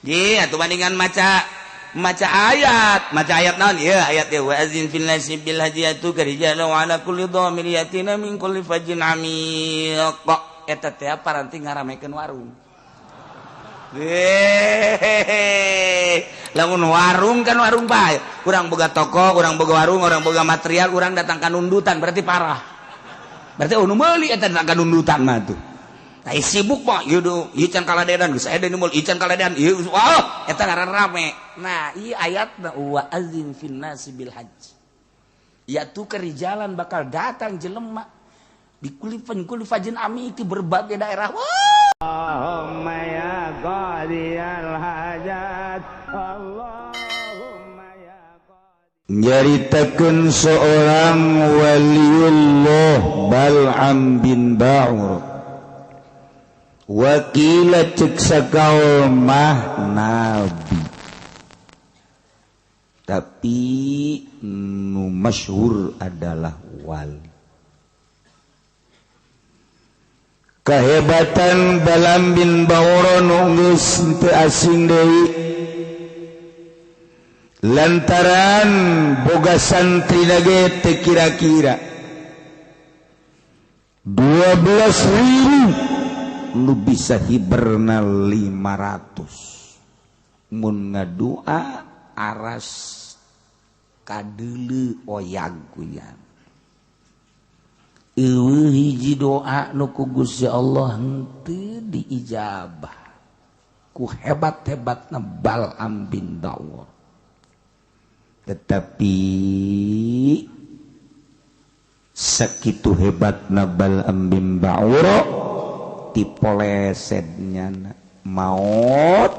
atuh bandingan maca ayat naon ieu ayat wa azin fil nasi bil hajiyatu karijalu ala kulli dhamir yatina min kulli fajin amiq eta teh paranti ngaramekeun warung. Lamun warung kan warung bae urang boga toko urang boga warung urang boga material urang datang ka nundutan berarti parah berarti nu meuli eta datang ka nundutan mah tuh. Ai sibuk mah ieu can kaladean geus aya deui mul ieu can kaladean ieu wah eta ngaran rame. Nah ieu ayatna wa azin fin nasi bil hajj. Ya tu kerijalan bakal datang jelema di kulli fajin ami itu berbagai daerah. Allahumma ya qadiyal hajat Allahumma ya qadiyal. Nyaritakeun seorang waliullah Bal'am bin Ba'ur. Wakila cek sakaul mah nabi tapi nu masyhur adalah wali. Kehebatan Bal'am bin Ba'ur geus teu asing deui lantaran boga santri ge teu kira-kira 12.000 lu bisa hiberna 500 mun ngadua aras kadeuleu oyag-oyag eueuh hiji doa nu ku Gusti Allah henteu diijabah ku hebat-hebatna Bal'am bin Ba'ur tetapi sakitu hebatna Bal'am bin Ba'ur dipolesednya maut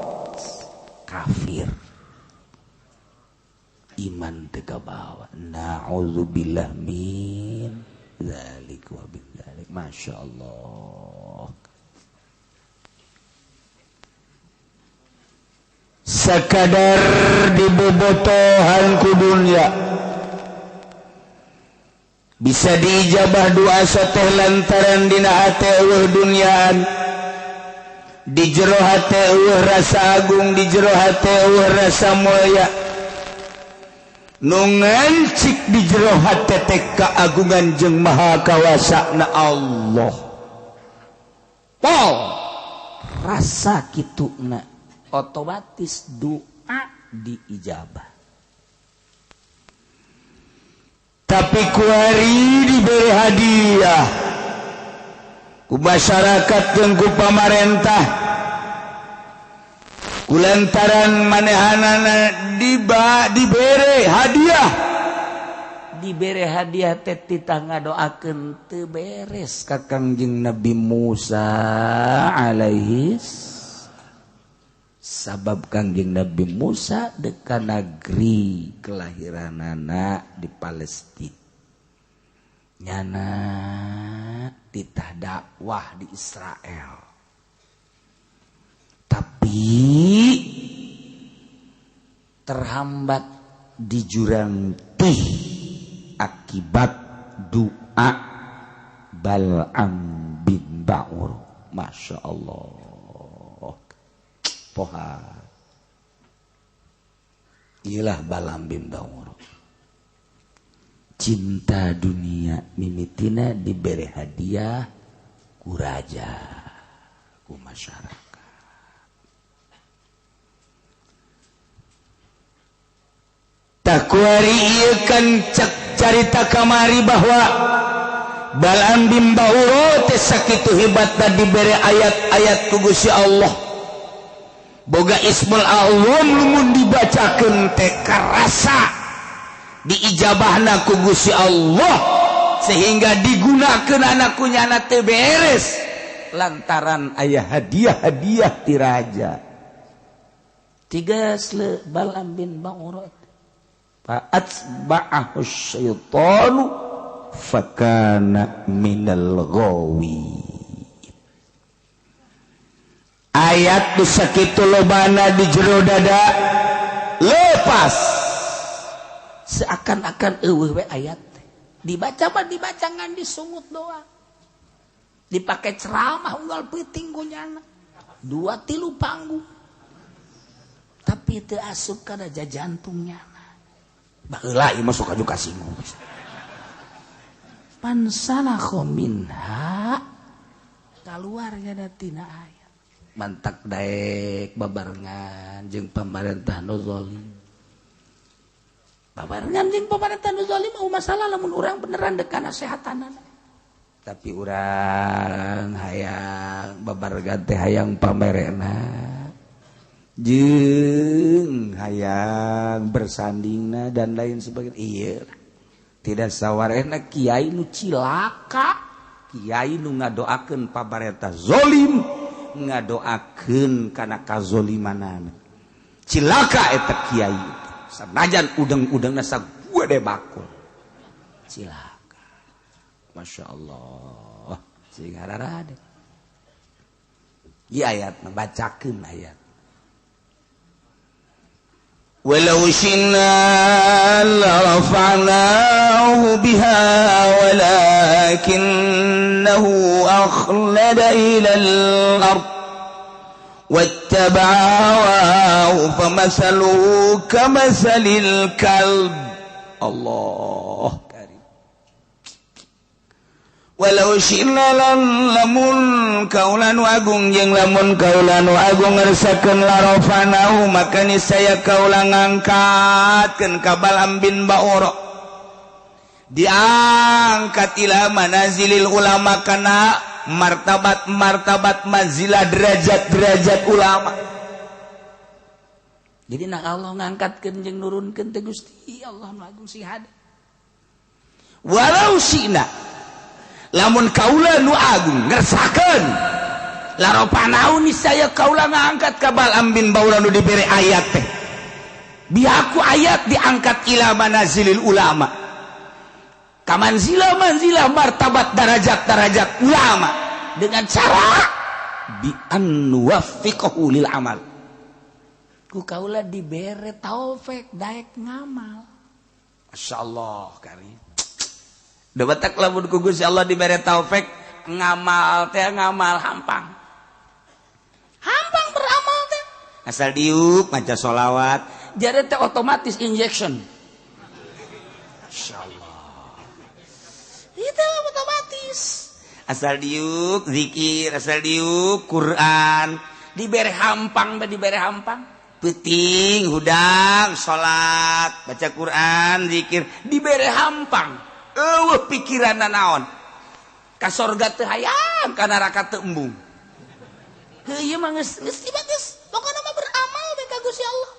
kafir iman teu kabawa na'udzubillah min dzalik wa bidzalik masyaallah. Sakadar dibobotohan ku dunya bisa diijabah doa sateh lantaran dina hate eueuh dunyaan di jero hate eueuh rasa agung di jero hate eueuh rasa mulia nu ngancik di jero hate teh kaagungan jeung maha kawasana Allah. Rasa kituna otomatis doa diijabah. Tapi kuari diberi hadiah ku masyarakat jeung ku pamarentah kulantaran manehanana diberi hadiah teh titah ngadoakeun teu beres ka Kangjeng Nabi Musa alaihis sabab Kangjeng Nabi Musa deka negeri kelahiranana di Palestina nyana titah dakwah di Israel tapi terhambat di jurang tih akibat doa Bal'am bin Ba'ur. Masya Allah poha iyalah Bal'am bin Ba'ur cinta dunia mimitina diberi hadiah ku raja ku masyarakat tak kuari ieu kan carita kamari bahwa Bal'am bin Ba'ur teh sakitu hebatna diberi ayat-ayat ku Gusti Allah boga ismul a'zam lumun dibacakeun teh karasa diijabahna ku Gusti Allah sehingga digunakeun anak kunyana teu beres lantaran aya hadiah-hadiah ti raja. Tigas le Bal'am bin Ba'ur fa atba'ahu syaitanu fakana minal ghawi. Ayat nu sakitu lobana di jero dada lepas seakan-akan eueuh we ayat dibaca ngan disungut doa dipake ceramah unggal peuting kunyana 2-3 panggung tapi teu asup kana jantungnya baheula ieu mah suka juga singgung pansalakho minha keluar nya tina aya mantak daek babarengan jeung pamarentah nu zalim babarengan jeung pamarentah nu zalim masalah lamun urang beneran dek kana sehatanana tapi urang hayang babarengan teh hayang pamerena jeung hayang bersandingna dan lain sebagainya ieu tidak sawarehna kiai nu cilaka kiai nu ngadoakeun pamarentah zalim ngadoakeun kana kazolimanana cilaka eta kiai sanajan udang-udangna sagede bakul cilaka masyaallah sing hararade ieu ayatna bacakeun ayat walau syi'na larafa'nahu biha walakinnahu akhlada ilal ard wattaba'a hawahu famathaluhu kamathalil kalb Allah karim walau syi'na lamun kaulanu agung jeung lamun kaulanu agung ngarsakeun larafa'nahu maka niscaya kaula ngangkatkeun ka Balaam bin Ba'ura diangkat ila manazilil ulama kana martabat manzilah derajat ulama jadi nak Allah ngangkatkeun jeung nurunkeun teh Gusti Allah nu agung sihada walau syi'na lamun kaula nu agung ngersakeun larafa'nahu niscaya kaula ngangkat ka Balaam bin Ba'ura nu dibere ayat teh biaku ayat diangkat ila manazilil ulama manzilah martabat darajat ulama dengan cara bi an nuwaffiqahu lil amal ku kaula dibere taufik daek ngamal masyaallah karim da batak lamun ku Gusti Allah dibere taufik ngamal teh ngamal hampang beramal teh asal diuk maca sholawat jare teh otomatis injection masyaallah itu otomatis asal diuk zikir asal diuk Quran dibere hampang penting hudang salat baca Quran zikir dibere hampang eueuh pikiranna naon ka sorga teu hayang ka neraka teu embung ieu mah geus bagus pokona mah beramal we ka Gusti Allah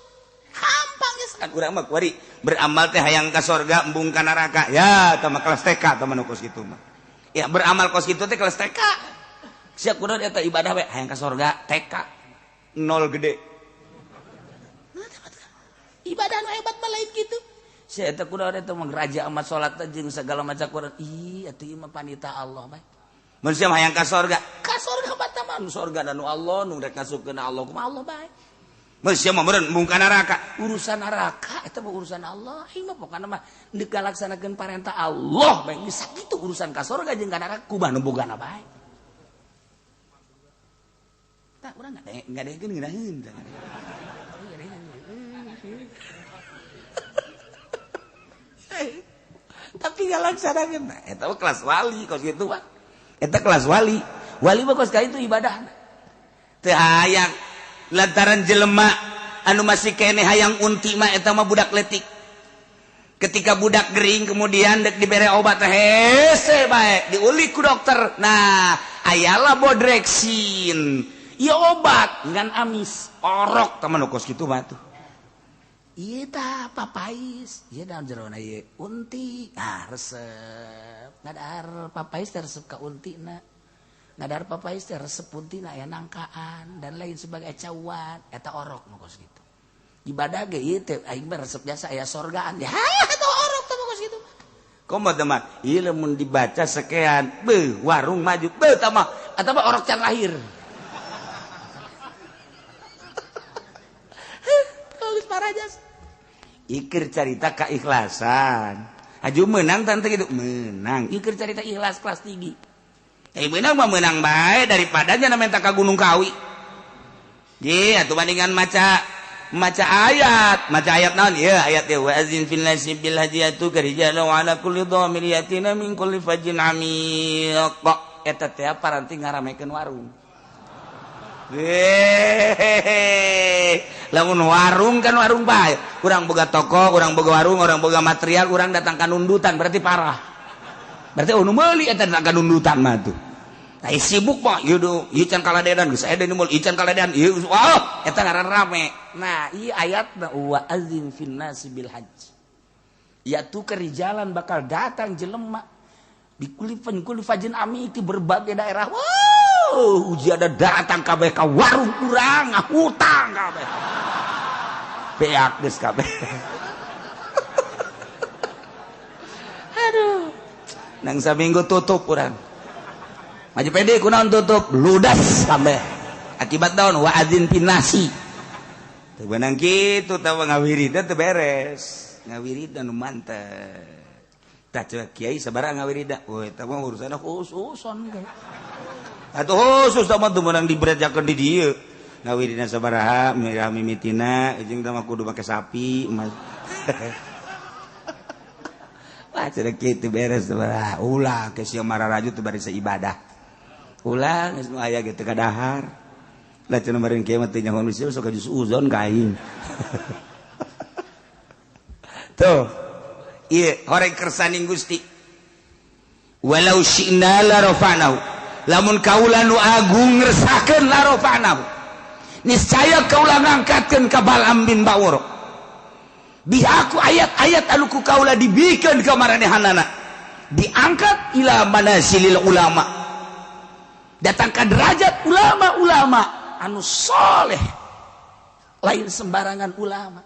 hampang geus kan urang mah kuari beramal teh hayang ka sorga embung ka neraka ya tah mah kelas TK tah mah kos kitu mah ya beramal kos kitu teh kelas TK sia kunaon eta ibadah we hayang ka sorga TK nol gede ibadah nu hebat mah lain kitu sia eta kunaon eta mah raja amat salat jeung segala macam Quran ih atuh ieu mah panita Allah bae mun sia hayang ka sorga batam anu sorga nu Allah nu rek ngasupkeun Allah kumaha Allah bae Masya mah meureun embung ka neraka urusan neraka eta mah urusan Allah ieu mah pokona mah deuk ngalaksanakeun parentah Allah bae geus sakitu urusan ka sorga jeung ka neraka kumaha nu bogana bae tah urang ngadegeun ngeunaheun tapi ngalaksanakeun eta mah kelas wali kos kitu mah eta kelas wali mah kos ka itu ibadah teu hayang lantaran jelema anu masih kene hayang unti mah eta mah budak letik ketika budak gering kemudian dek dibere obat hese bae diulik ku dokter nah ayalah bodrexin ieu obat ngan amis orok teman kos kitu mah tuh ieu tah papais ieu daun jerona ieu unti resep ngadahar papais teh resep ka untina ngadahar papais teh resep untina aya nangkaan dan lain sebagai cawat eta orok nu kos kitu ibadah ge ieu teh aing mah resep jasa aya sorgaan ya eta orok teh kos kitu komo teh mah ieu lamun dibaca sekean beuh warung maju beuh tah mah eta mah orok can lahir bagus parajas ikir carita keikhlasan aju menang tante gitu menang ikir carita ikhlas kelas tinggi menang mah menang bae daripada nya minta ka Gunung Kawi ye atuh bandingan maca maca ayat naon ya ayat ya wa azin fil nasi bil hadiyatu karijalu ala kulli dhamir yatina min kulli fajin amiq eta teh paranti ngaramekeun warung lamun warung kan warung bae urang boga toko urang boga warung urang boga material urang datang ka nundutan berarti parah berarti nu meuli eta datang ka nundutan mah tuh ai sibuk mah ieu can kaladean geus aya deui mul ieu can kaladean ieu wah eta ngaran rame nah ieu ayatna wa azin fin nasi bil hajj ya tu kerijalan bakal datang jelema di kulli fajin ami di berbagai daerah wow uji ada datang kabeh ka warung urang ngahutang kabeh beak geus kabeh aduh nang saminggu tutup urang maju pede kunaon tutup ludas kabeh akibat daun wa adzin pinasi teu beunang kitu tah ngawirida teu beres ngawirida nu mantep tah ceuk kiai sabaraha ngawirida we tah mah urusanna khususon ge atuh khusus tah mah teu meunang diberejakeun di dieu ngawirina sabaraha mirah mimitina jeung tah mah kudu make sapi wah ceuk kitu beres sabaraha ulah ke sia mararaju teu bari ibadah ulang geus nu aya ge teu kadahar da cenah meureun kieu mah teu nyaho nu sok ka jus uzon ka aing tuh ieu horeg kersaning Gusti walau syi'na la rafa'nahu lamun kaula nu agung ngresahkeun la rafa'nahu niscaya kaula ngangkatkeun ka Bal'am bin Ba'ur bihaku ayat-ayat anu ku kaula dibikeun ka maranehanana diangkat ila manasilil ulama datang ke derajat ulama-ulama anu soleh lain sembarangan ulama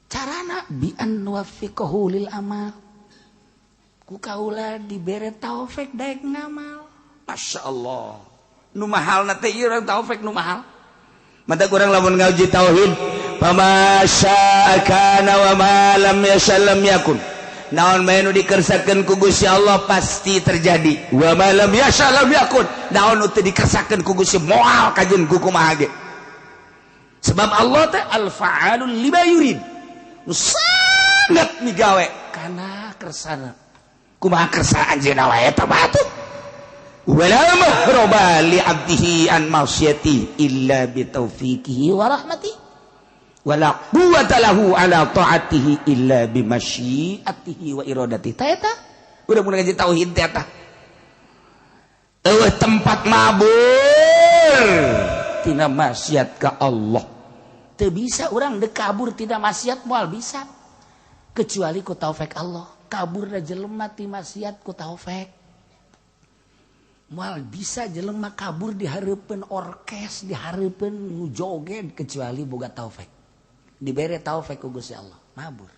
carana bi an wafiqahu lil amal ku kaula dibere taufik daek ngamal Masya Allah nu mahalna teh ieu taufik nu mahal mata kurang lamun ngauji tauhid fama syaa kana wa ma lam yasha lam yakun naon bae nu dikersakeun ku Gusti Allah pasti terjadi wa ma lam yasha lam yakun naon nu teu dikersakeun ku Gusti moal kajeun ku kumaha ge sebab Allah teh al fa'alul lima yurid nu sangat migawe kana kersana kumaha kersa anjeunna wae eta batuh wala mahroba li 'abdihi an ma'siyati illa bi taufiqihi wa rahmatihi wala quwwata lahu ala ta'atihi illa bi masyiatihi wa iradatihi ta eta udah mulai ngaji tauhid teh eta tempat mabur tina maksiat ka Allah teu bisa urang deuk kabur tina maksiat moal bisa kecuali ku taufik Allah kabur da jelema ti maksiat ku taufik moal bisa jelema kabur di hareupeun orkes di hareupeun nu joget kecuali boga taufik dibere taufik ku Gusti Allah mabur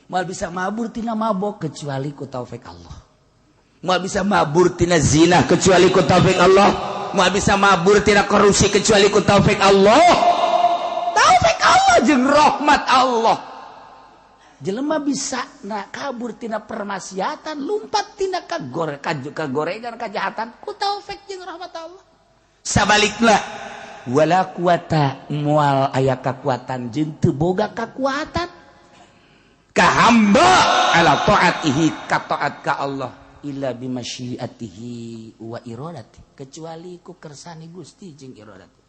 moal bisa mabur tina mabok kecuali ku taufik Allah moal bisa mabur tina zina kecuali ku taufik Allah moal bisa mabur tina korupsi kecuali ku taufik Allah taufik Allah jeung rahmat Allah jelema bisa na kabur tina permaksiatan lumpat tina kagorengan kajahatan ku taufik jeung rahmat Allah sabalikna wala kuwata mual aya kakuatan jeung teu boga kakuatan ka hamba ala taatihi ka taat ka Allah illa bi masyiatihi wa iradati kecuali ku kersani Gusti jeung iradati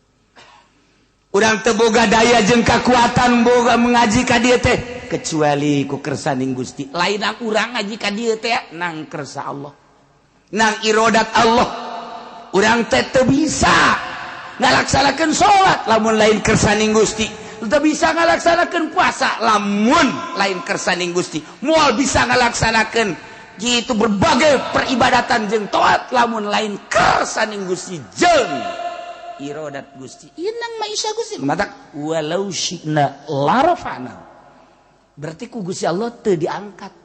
urang teu boga daya jeung kakuatan boga mengaji ka dieu teh kecuali ku kersaning Gusti lain urang ngaji ka dieu teh nang kersa Allah nang iradat Allah urang teh teu bisa ngalaksanakeun salat lamun lain kersaning Gusti teu bisa ngalaksanakeun puasa lamun lain kersaning Gusti moal bisa ngalaksanakeun gitu berbagai peribadatan jeung taat lamun lain kersaning Gusti jeung iradat Gusti ieu nang maisha Gusti mata walau syi'na la rafa'na berarti ku Gusti Allah teu diangkat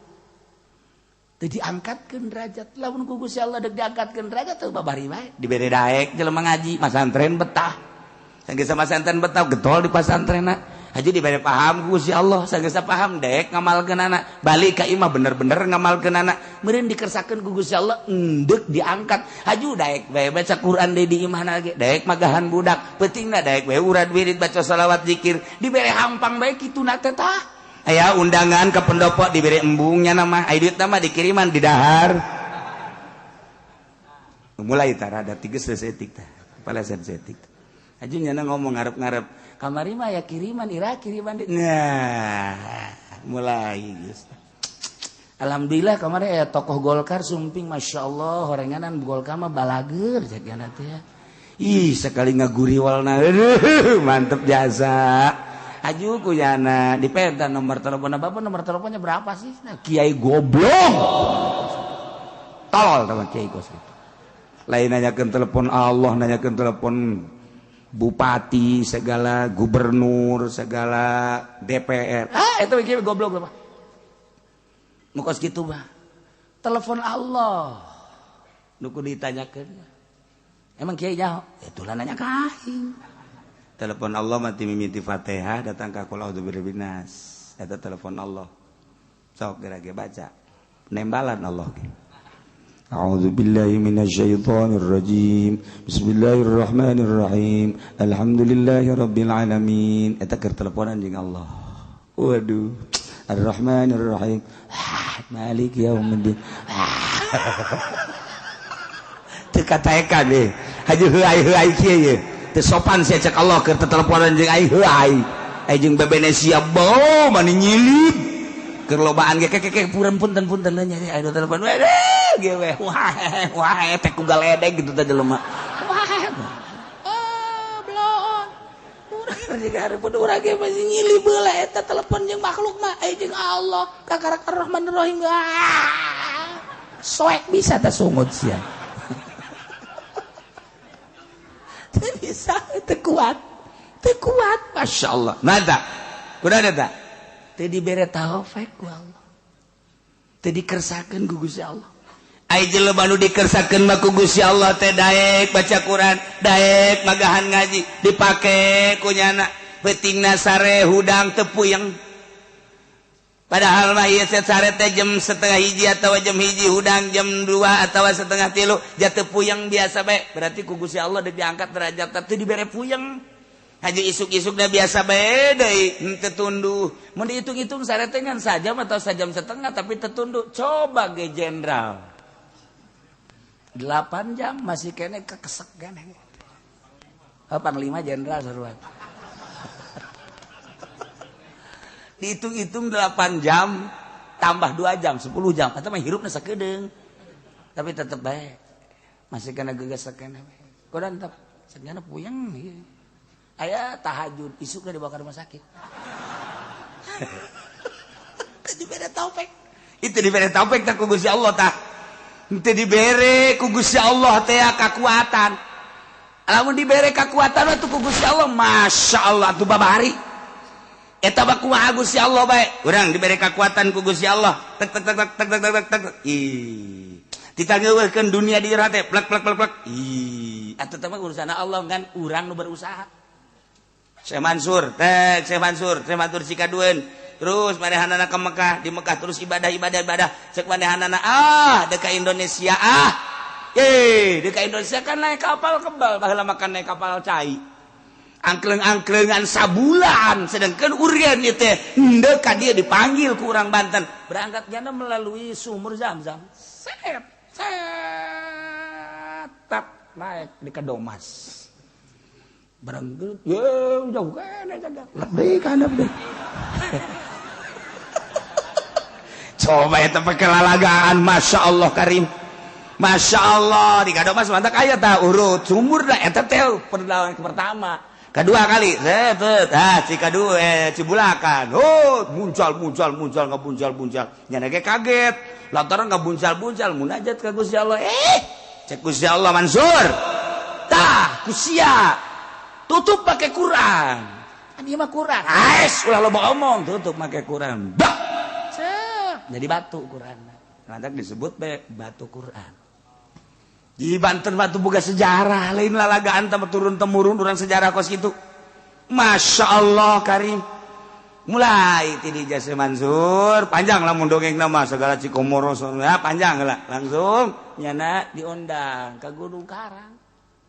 teu diangkatkeun derajat lamun ku Gusti Allah deuk diangkatkeun derajat teu babari bae dibere daek jelema ngaji masantren betah sanggeus masantren betah getol di pasantrenna Haji diberi paham Gusti Allah sagesa paham dek ngamalkeunana balik ka imah bener-bener ngamalkeunana meureun dikersakeun ku Gusti Allah endek diangkat haji daek bae baca Quran deui di imahna ge daek magahan budak pentingna daek bae urad wirid baca shalawat zikir diberi hampang bae kituna teh tah aya undangan ke pendopo diberi embungnya nama aya duit mah dikiriman di dahar mulai tara ada 3 setik tah kepala setik haji nya ngomong ngarep-ngarep kamari mah ya kiriman ira kiriman nah mulai geus alhamdulillah kamari aya tokoh Golkar sumping masyaallah horenganan Golkar mah balageur jadiana teh ya ih sekali ngaguriwalna mantep jasa aju kuyana dipenta nomor teleponna bapak nomor teleponnya berapa sih nah, Kiai goblok tolol teman Kiai kos itu lain nanyakeun telepon Allah nanyakeun telepon bupati segala gubernur segala DPR itu kieu goblok mah mukos kitu mah telepon Allah nu kudu ditanyakeun emang kieu nyaho itulah nanya ka aing telepon Allah mah ti mimiti Fatihah datang ka qul a'udzu birabbin nas eta telepon Allah sok geura-geura baca nembalan Allah A'udzu billahi minasyaitonir rajim. Bismillahirrahmanirrahim. Alhamdulillahirabbil alamin. Eta keur teleponan jeung Allah. Waduh. Ar-Rahmanir-Rahim. Malik yaumiddin. Teu kataekan deh. Haji heuai-heuai kieu ye. Teu sopan sia cek Allah keur teleponan jeung aing heuai. Aing jeung bebenesia bau mani nyilip. Keur lobaan ge keke punten nya aya telepon. Gewe wah teh ku galedeg gitu teh jelema bloon urang jeung hareupeun urang ge masih nyilih beula eta telepon jeung makhluk mah jeung Allah kakarak Ar-Rahmanir Rahim soek bisa teh sungut sia teu bisa teu kuat masyaallah mantap kumaha eta teu dibere taufik ku Allah teu dikersakeun ku Gusti Allah ai jelema nu dikersakeun mah ku Gusti Allah teh daek baca Quran, daek magahan ngaji, dipake kunyana peutingna sare hudang teu puyeng. Padahal mah ieu sare teh jam 12:30 atawa jam 1 hudang jam 2 atawa 2:30 ja teu puyeng biasa bae. Berarti ku Gusti Allah diangkat derajat teu dibere puyeng. Haji isuk-isukna biasa bae deui teu tunduh. Mun dihitung-hitung sare teh ngan sajam atau sajam setengah tapi teu tunduh. Coba ge jenderal 8 jam masih kene kekesek kene. 5 jenderal saruan. Dihitung-hitung 8 jam tambah 2 jam 10 jam. Eta mah hirupna sakedeung. Tapi tetep bae. Masih kena gegesek kene. Kodan tetep sagana puyeng ieu. Aya tahajud isukna dibawa ka rumah sakit. Dibere taufik. Itu dibere taufik tak ku Gusti Allah tah. Teu dibere ku Gusti Allah teh kakuatan. Lamun dibere kakuatan atuh ku Gusti Allah, masyaallah atuh babari. Eta mah kumaha Gusti Allah bae. Urang dibere kakuatan ku Gusti Allah. Tek tek tek tek tek tek tek. Ih. Ditangeuweurkeun dunia di urang teh plek plek plek plek. Ih. Atuh teh mah urusan Allah kan urang nu berusaha. Syekh Mansur Cikadueun. Terus manehanana ke Mekah, di Mekah terus ibadah cek manehanana dek ka Indonesia dek ka Indonesia kan naik kapal kebal baheula makan naik kapal cai angkleng-angklengan sabulan sedangkan urang ieu teh henteu ka dieu dipanggil ku urang Banten berangkat jana melalui sumur Zam-Zam tap naik di Kadomas berangkat jauh kene jaga lebih kana deh coba eta pake lalagaan Masya Allah Karim Masya Allah di Kadomas mantap aya tah urut sumur dah eta teh perlawanan pertama kedua kali si kadua Cibulakan muncul nyana ge kaget lantaran buncal munajat ka Gusti Allah cek Gusti Allah Mansur tah kusia tutup pakai Quran kan ieu mah Quran ulah loba omong tutup pakai Quran jadi batu Quran. Nanti disebut batu Quran. Di Banten batu boga sejarah, lain lalagaan tambah turun temurun orang sejarah kos gitu. Masya Allah Karim. mulai ti di Jasa Mansur panjang lah mun dongeng nama segala Cikomoro ya panjang lah langsung nyana diundang ke Gunung Karang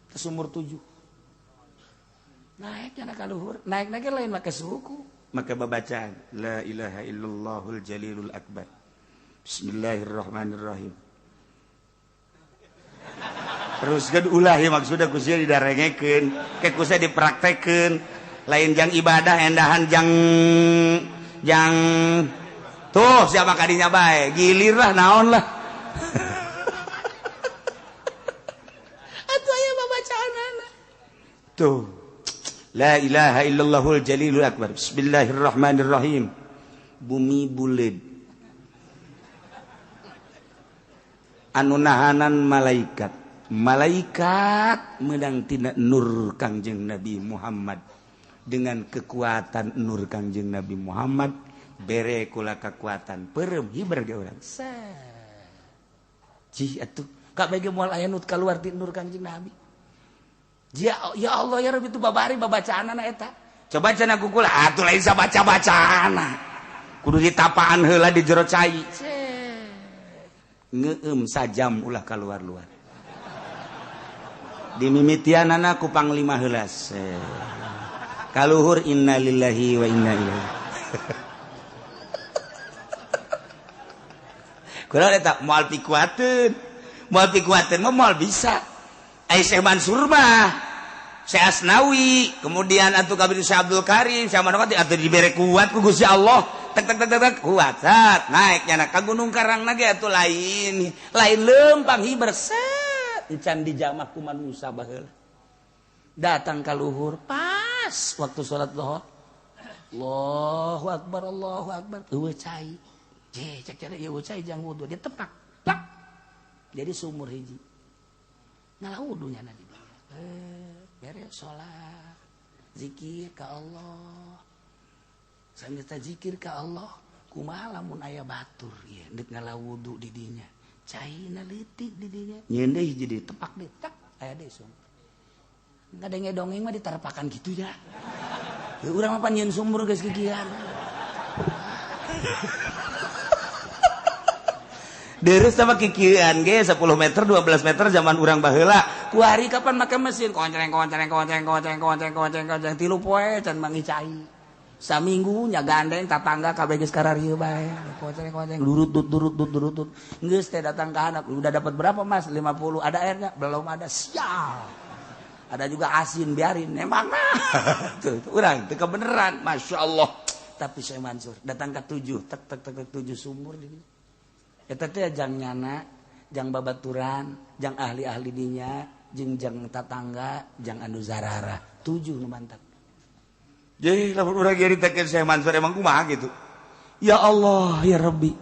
ke Sumur 7 naik nyana ka luhur naik lain make suku make babacaan la ilaha illallahul jalilul akbar bismillahirrahmanirrahim terus kan ulah ya maksudnya kusnya didarengekeun ke kusnya dipraktekeun lain jang ibadah endahan jang tuh siapa kadinya bae gilir lah naon lah atuh aya babacaanana tuh la ilaha illallahul jalilul akbar bismillahirrahmanirrahim bumi buleud anu nahanan malaikat menang tina nur Kangjeng Nabi Muhammad dengan kekuatan nur Kangjeng Nabi Muhammad bere kula kekuatan perem hiber ge urang cih atuh ka bege moal aya nu kaluar ti nur Kangjeng Nabi ya Allah ya Rabbi itu babari babacaanana eta coba cenah kukula atuh lain sabaca-bacaana kudu ditapaan heula di jero cai ngeueum sajam ulah kaluar-luar dimimitianana ku panglima heula kaluhur innalillahi wa inna ilaihi kurang eta moal pikuateun mah moal bisa ai Syekh Mansur mah Syekh Asnawi kemudian atuh kabeh Syekh Abdul Karim Syekh Manokati atuh dibere kuat ku Gusti Allah tek kuat sat naik nyana ka Gunung Karangna ge atuh lain lempang hiber set encan dijamah ku manusia baheula datang ka luhur pas waktu sholat zuhur Allahu akbar eueuh cai cek cara ieu cai jang wudu dia tepak plak jadi sumur hiji ngalah wudu nya di dieu beres sholat zikir ka Allah sambil zikir ka Allah kumaha lamun aya batur ieu deuk ngalah wudu di dinya caina leutik di dinya nyeun deui hiji di tepak deui tak aya deui sumur nggak ada ngedongeng mah diterapakan gitu ya. Urang mah panjeun sumur geus kikian. Deres sama kikian ge 10 meter 12 meter zaman urang baheula. Ku hari kapan make mesin konceng 3 poe can mangi cai. Saminggu nya gandeng tatangga kabeh geus kararieu bae. Konceng durut. Geus teh datang ka anak udah dapat berapa Mas? 50. Ada airnya? Belum ada. Sial. Ada juga asin biarin emang tuh urang teu kebeneran Masya Allah tapi Syekh Mansur datang ke 7 tek 7 sumur di dieu eta teh jang nyana jang babaturan jang ahli-ahli dinya jeung jang tatangga jang anu zarara 7 nu mantap jadi lamun urang nyaritakeun Syekh Mansur emang kumaha gitu ya Allah ya Rabbi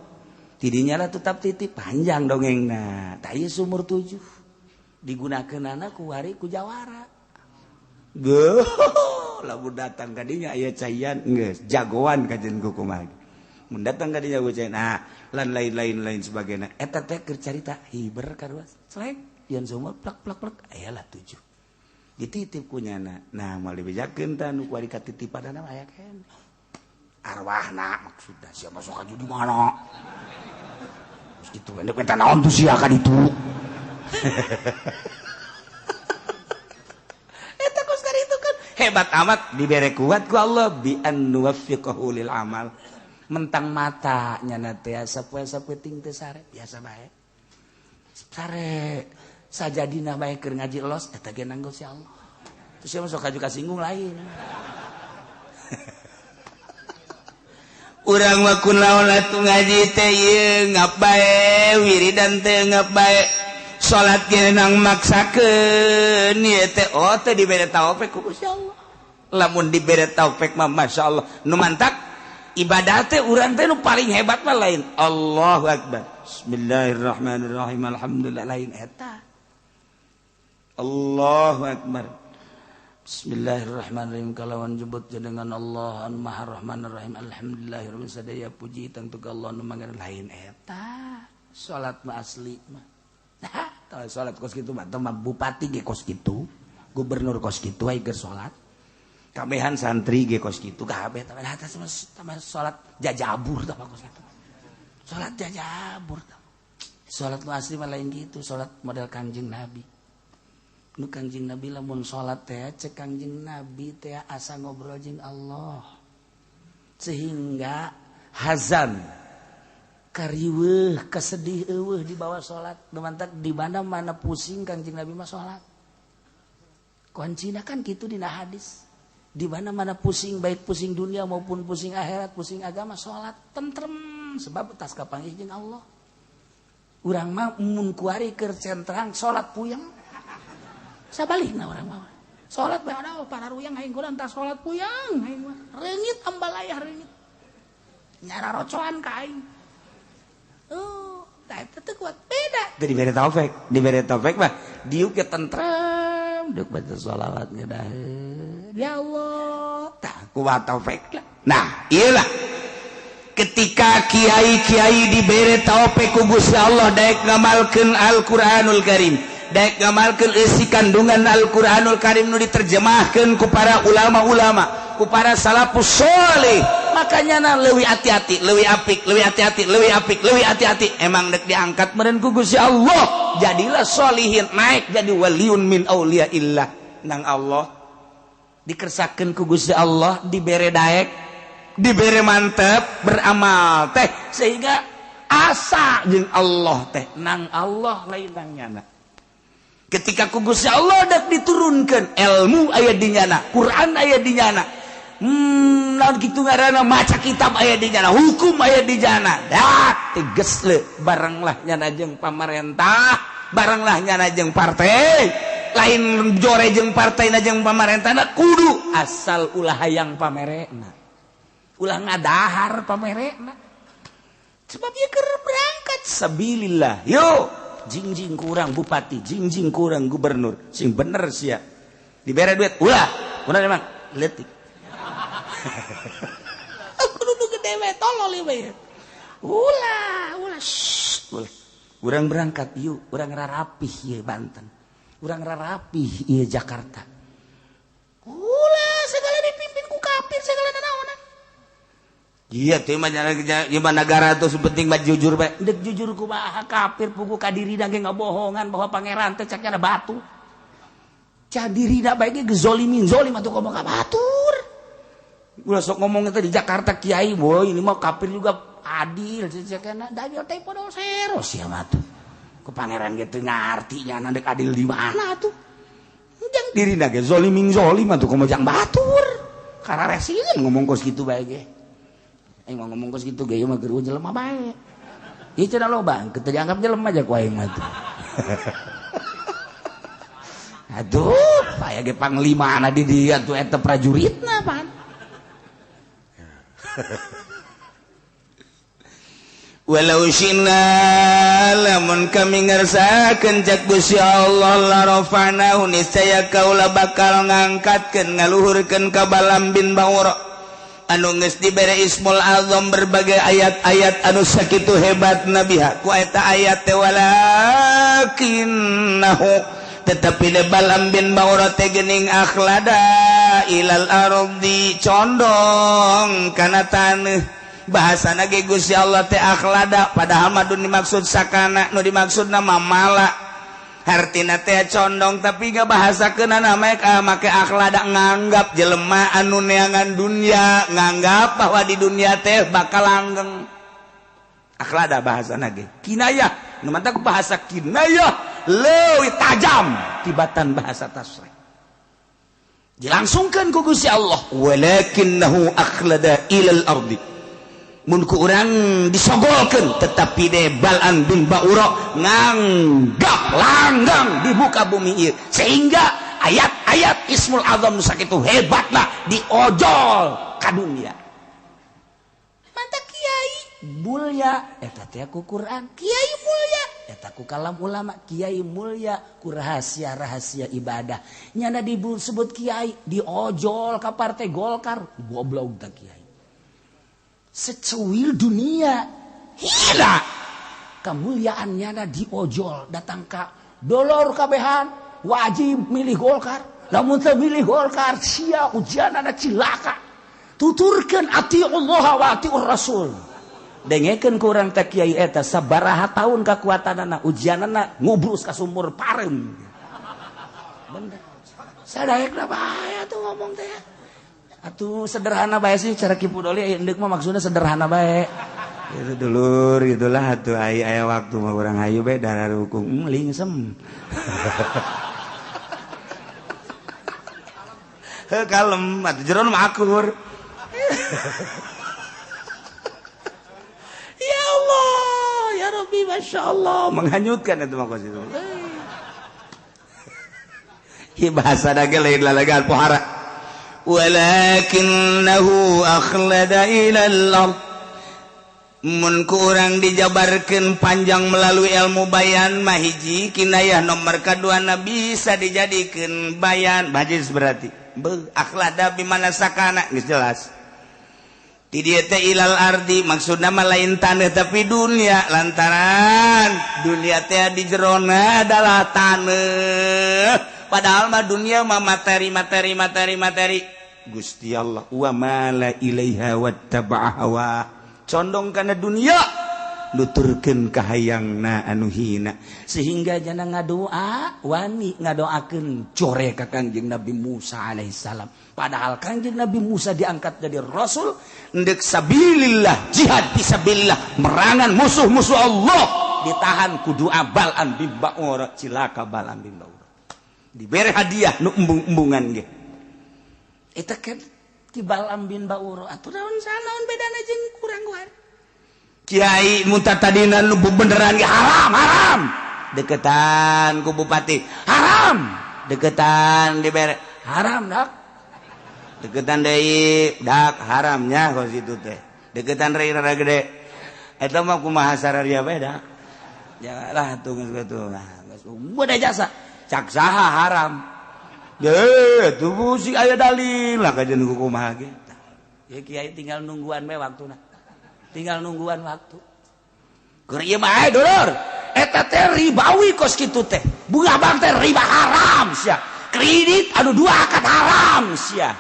tidinya lah tetap titip panjang dongengna tah ieu sumur 7 digunakeunana ku wari ku jawara. Lamun datang ka dinya aya caian geus jagoan kajen ku kumaha. Mun datang ka dinya caian nah lan lain-lain sebagainya. Eta teh keur carita hiber karuas. Slek yen sumur plak aya lah 7. Dititip ku nyana. Nah moal dibejakeun tah nu kuari katitipanana aya keneh. Arwahna maksudna sia masuk aju di mana. Terus kitu endek eta naon tuh sia ka ditu. Eta kos kari itu kan hebat amat dibere kuat ku Allah bi an nuwaffiqahu lil amal mentang mata nyana teh sapoe-sapoe ting teu sare biasa bae sare sajadina bae keur ngaji elos eta ge nanggo si Allah terus sia sok kaju kasinggung lain urang mah kun laon atuh ngaji teh ieu ngap bae wiridan teh ngap bae salat ge nang maksakeun ieu teh teh dibere taufik ku Gusti Allah. Lamun dibere taufik mah masyaallah nu mantap ibadah teh urang teh nu paling hebat mah lain Allahu akbar. Bismillahirrahmanirrahim alhamdulillah lain eta. Allahu akbar. Bismillahirrahmanirrahim kalawan jebut dengan Allah An Maha Rahmanir Rahim alhamdulillahirabbil sadaya puji tentu ka Allah nu mangga lain eta. Salat mah asli mah kalau sholat kos gitu mah bupati ge kos gitu gubernur kos gitu ai keur sholat kabehan santri ge kos kitu kabeh tamah salat jajabur tah kos kitu salat jajabur tah salat nu asli mah lain gitu salat model Kangjeng Nabi nu Kangjeng Nabi lamun salat teh cek Kangjeng Nabi teh asa ngobrol jeung Allah sehingga hazan kariweuh kesedih eueuh di bawah salat dumantak di mana pusing Kangjeng Nabi mah salat kuncina kan gitu dina hadis di mana pusing baik pusing dunia maupun pusing akhirat pusing agama salat tentrem sebab tas kapanggih jeung Allah urang mah mun kuari keur centrang salat puyeng sabalikna urang mah salat bae ada para ruyang aing kurang tas salat puyeng aing mah reungit ambalayah reungit nyara rocoan ka aing tah eta teh kuat beda teu dibere taufik mah diuk ge tentrem deuk baca shalawat ngeudaheun ya Allah tah kuat taufik nah iyalah ketika kiai-kiai dibere taufik ku Gusti Allah daek ngamalkeun Al-Qur'anul Karim daek ngamalkeun isi kandungan Al-Qur'anul Karim nu diterjemahkeun ku para ulama-ulama ku para salafus sholih makanya leuwih hati-hati leuwih apik leuwih hati-hati leuwih apik leuwih hati-hati emang dek diangkat meureun ku Gusti Allah jadilah sholihin naik jadi waliun min auliyaillah nang Allah dikersakeun ku Gusti Allah dibere daek dibere mantep beramal teh sehingga asa jeung Allah teh nang Allah lain nang nyana ketika ku Gusti Allah dak diturunkeun ilmu aya di nyana Quran aya di nyana naon kitu ngaranna maca kitab aya di nyana hukum aya di nyana dak teges le barang lah nyana jeung pamarentah barang lah nyana jeung partai lain jore jeung partaina jeung pamarentahna kudu asal ulah hayang pamerena ulah ngadahar pamerena sebab ieu keur berangkat sabilillah yo jingjing kurang bupati jingjing kurang gubernur sing bener sia dibere duit ulah kunaon emang leutik aku duduk gede we tolol we ulah urang berangkat ieu urang rarapih ieu Banten urang rarapih ieu Jakarta ulah segala dipimpin ku kafir segala nanaonan iya teh mah negara tuh penting mah jujur bae dek jujur kumaha kafir pugu ka dirina ge ngabohongan bahwa pangeran teh cakna batu ca dirina bae ge gezolimin zolim atuh ngomong ka batur ulah sok ngomong teh di Jakarta kiai boy ini mah kafir juga adil cakna da teh podo sero sia mah tuh ku pangeran ge teu ngarti nya dek adil di mana atuh jang dirina ge zolimin zolim atuh kumaha jang batur kararesieun ngomong kos kitu bae ge aing mah ngomong kos kitu ge ieu mah keur jelema bae. Ieu cenah loba, teu dianggap jelema aja ku aing mah teh. Aduh, aya ge panglima di dieu atuh eta prajuritna pan. Walau syinna lamun kami ngarsakeun cak Gusti Allah la rafa'nahu niscaya kaula bakal ngangkatkeun ngaluhurkeun ka Balam bin Ba'ura anu geus dibere Ismul Azam berbagai ayat-ayat anu sakitu hebat nabiha ku eta ayat teh walakinnahu tetapi de Balam bin Ba'ura teh geuning akhlada ilal ardi condong kana taneuh bahasana ge Gusti Allah teh akhlada padahal mah dimaksud sakana nu dimaksudna mamala hartina teh condong tapi gak bahasakeunana make akhlada nganggap jelema anu neangan dunia nganggap bahwa di dunia teh bakal langgeng akhlada bahasana ge kinayah nu mantap bahasa kinayah leuwih tajam tibatan bahasa tasrih dilangsungkeun ku Gusti Allah walakinnahu akhlada ilal ardi mun ku urang disogolkeun tetapi de Balam bin Ba'ura nganggap langgang di muka bumi ieu sehingga ayat-ayat Ismul Azam sakitu hebatna diojol ka dunia mantap kiai mulya eta teh ku Quran kiai mulya eta ku kalam ulama kiai mulya ku rahasia-rahasia ibadah nyana disebut kiai diojol ka partai Golkar goblok tah kiai secuil dunia hila kemuliaannya diojol datang ka dolor kabehan wajib milih Golkar Lamun teu milih Golkar sia ujianana cilaka. Tuturkeun ati Allah wa atiur Rasul. Dengekeun ku urang teh kiai eta sabaraha taun kakuatanana ujianana ngubrus ka sumur pareum. Bener. Sadaekna bae atuh ngomong teh. Atuh sederhana bae sih cara Kipu Doli endek mah maksudna sederhana bae. Itu dulur gitulah atuh aya waktu mah urang hayu bae darah hukum lingsem. Heuh kalem atuh jeron mah akur. Ya Allah, ya Rabbi, Masya Allah, menghanyutkan itu mah itu. Bahasa dage lain lalagan pohara. Walakinnahu akhlada ilal ard. Mun kurang dijabarkeun panjang melalui ilmu bayan mah hiji kinayah nomor kadua bisa dijadikeun bayan bajis berarti. Akhlada bimana sakana geus jelas. Ti dieu teh ilal ardi maksudna mah lain taneuh tapi dunia lantaran dunia teh di jerona adalah taneuh padahal mah dunia mah materi Gusti Allah wa mala ilaiha wattaba'a hawa condong kana dunia nuturkeun kahayangna anu hina sehingga jana ngadoa wani ngadoakeun core ka Kangjeng Nabi Musa alaihissalam padahal Kangjeng Nabi Musa diangkat jadi rasul ndek sabilillah jihad fisabilillah merangan musuh-musuh Allah ditahan ku doa Bal'am bin Ba'ur cilaka Bal'am bin Ba'ur dibere hadiah nu embung-embungan ge eta kan ti Bal'am bin Ba'ur atuh naon sanaon bedana jeung kurang guar Kiai muntah tadina nu beneran ge haram deketan ku bupati haram deketan dibere haram dak deketan deui dak haramnya kos itu teh deketan rada gede eta mah kumaha sararia bae dak janganlah tuh geus kitu geus beda jasa cak saha haram ye tuh si aya dalil lah kajeun kumaha ge ya kiai tinggal nungguan bae waktuna tinggal nungguan waktu keur ieu mah dulur eta teh ribawi kos kitu teh bunga bang teh riba haram sia kredit anu dua akad haram sia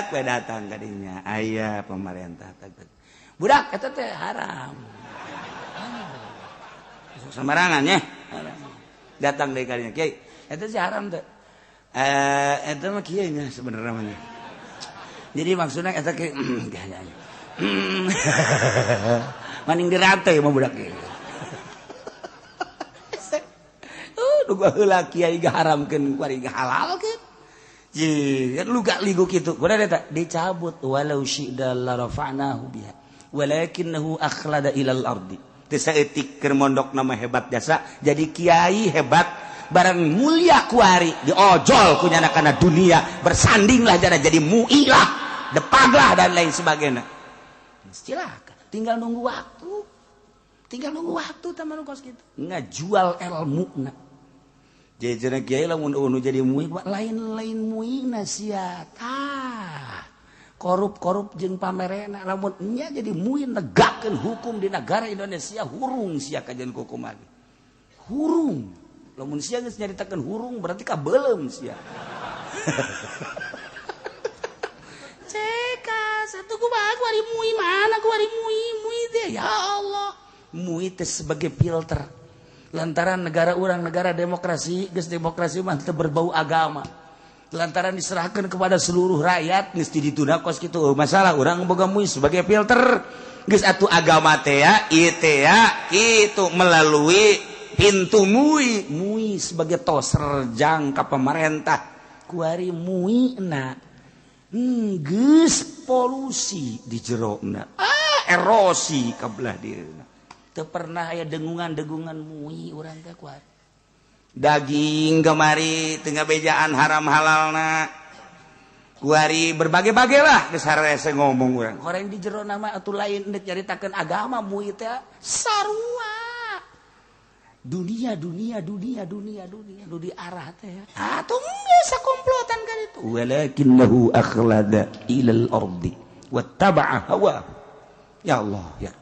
we datang ka dinya aya pemerintah budak eta teh haram sembarangan nya datang deui ka dinya kiai eta sih haram teh eta mah kieu nya sebenarnya mah jadi maksudnya eta ke maning dirate mah budak ieu. Duga heula kiai gaharamkeun kuari gahalalkeun. Ji, kan luga ligu kitu. Kumaha eta? Dicabut walau syi'da la rafa'nahu biha. Walakinnahu akhlada ilal ardi. Teu saeutik keur mondok nama hebat jasa jadi kiai hebat barang mulia kuari diojol kunyana kana dunia bersandinglah jadi mu'ilah depaglah dan lain sebagainya. Silakan tinggal nunggu waktu taman kos gitu ngajual ilmu na jadi kiai lamun unu jadi mu'i lain mu'ina sia tah korup jeung pamerena lamun nya jadi mu'i negakeun hukum di negara Indonesia hurung sia kajian hukum lagi hurung lamun sia geus nyaritakeun hurung berarti kabeulem sia satu kumaha kuari mui mana kuari mui teh ya Allah mui teh sebagai filter lantaran negara urang negara demokrasi geus demokrasi mah teu berbau agama lantaran diserahkan kepada seluruh rakyat geus dituna kos kitu masalah urang boga mui sebagai filter geus atuh agama teh ya ieu teh ya kitu melalui pintu mui sebagai toser jang ka pemerintah kuari mui na geus polusi di jerona erosi kabelah dieuna teu pernah aya dengungan mui urang teh kuat daging kemari teu ngabejaan haram halalna kuari berbagai-bagai lah geus harese ngomong urang horeng di jerona mah atuh lain deuk nyaritakeun agama mui teh sarua dunia nu di arah teh atuh geus komplotan kan itu walakinnahu akhlada ilal ardi wattaba'a hawa ya Allah ya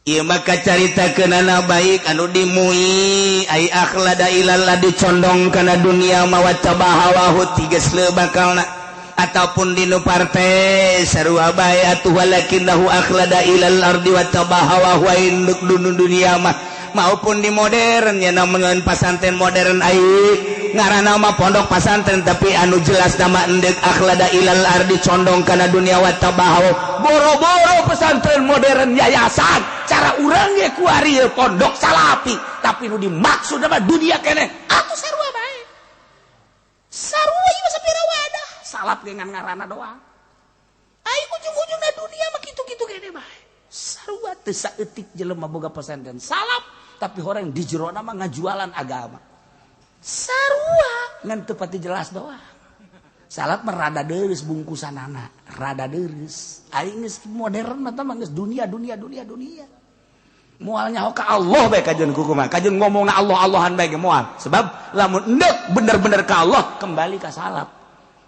ieu maka caritakeunana baik anu dimui ai akhlada ilal dicondong kana dunia mawattabahawahu tiges le bakalna ataupun dinu partai sarua bae atuh walakinnahu akhlada ilal ardi wattabahawahu induk dunia mah maupun di modern ya namun pasantren modern ai ngaranna mah pondok pasantren tapi anu jelas nama endek akhlada ilal ardi condong kana dunia wattabahawahu boro-boro pesantren modern yayasan cara urang ge ku ari pondok salapi tapi nu dimaksud mah dunia keneh atuh sarua bae sarua ieu sapira wadah salap dengan ngaranna doang ai ujung-ujungna dunia mah kitu-kitu keneh bae sarua teu saeutik jelema boga pesantren salap tapi orang di jerona mah ngajualan agama sarua ngan teu pati jelas doang salap mah rada deureus bungkusanana rada deureus aing geus modern mah mah geus dunia moal nyaho ka Allah bae kajeun kumaha kajeun ngomongna Allah-Allahan bae ge moal sebab lamun endek bener-bener ka Allah kembali ka salap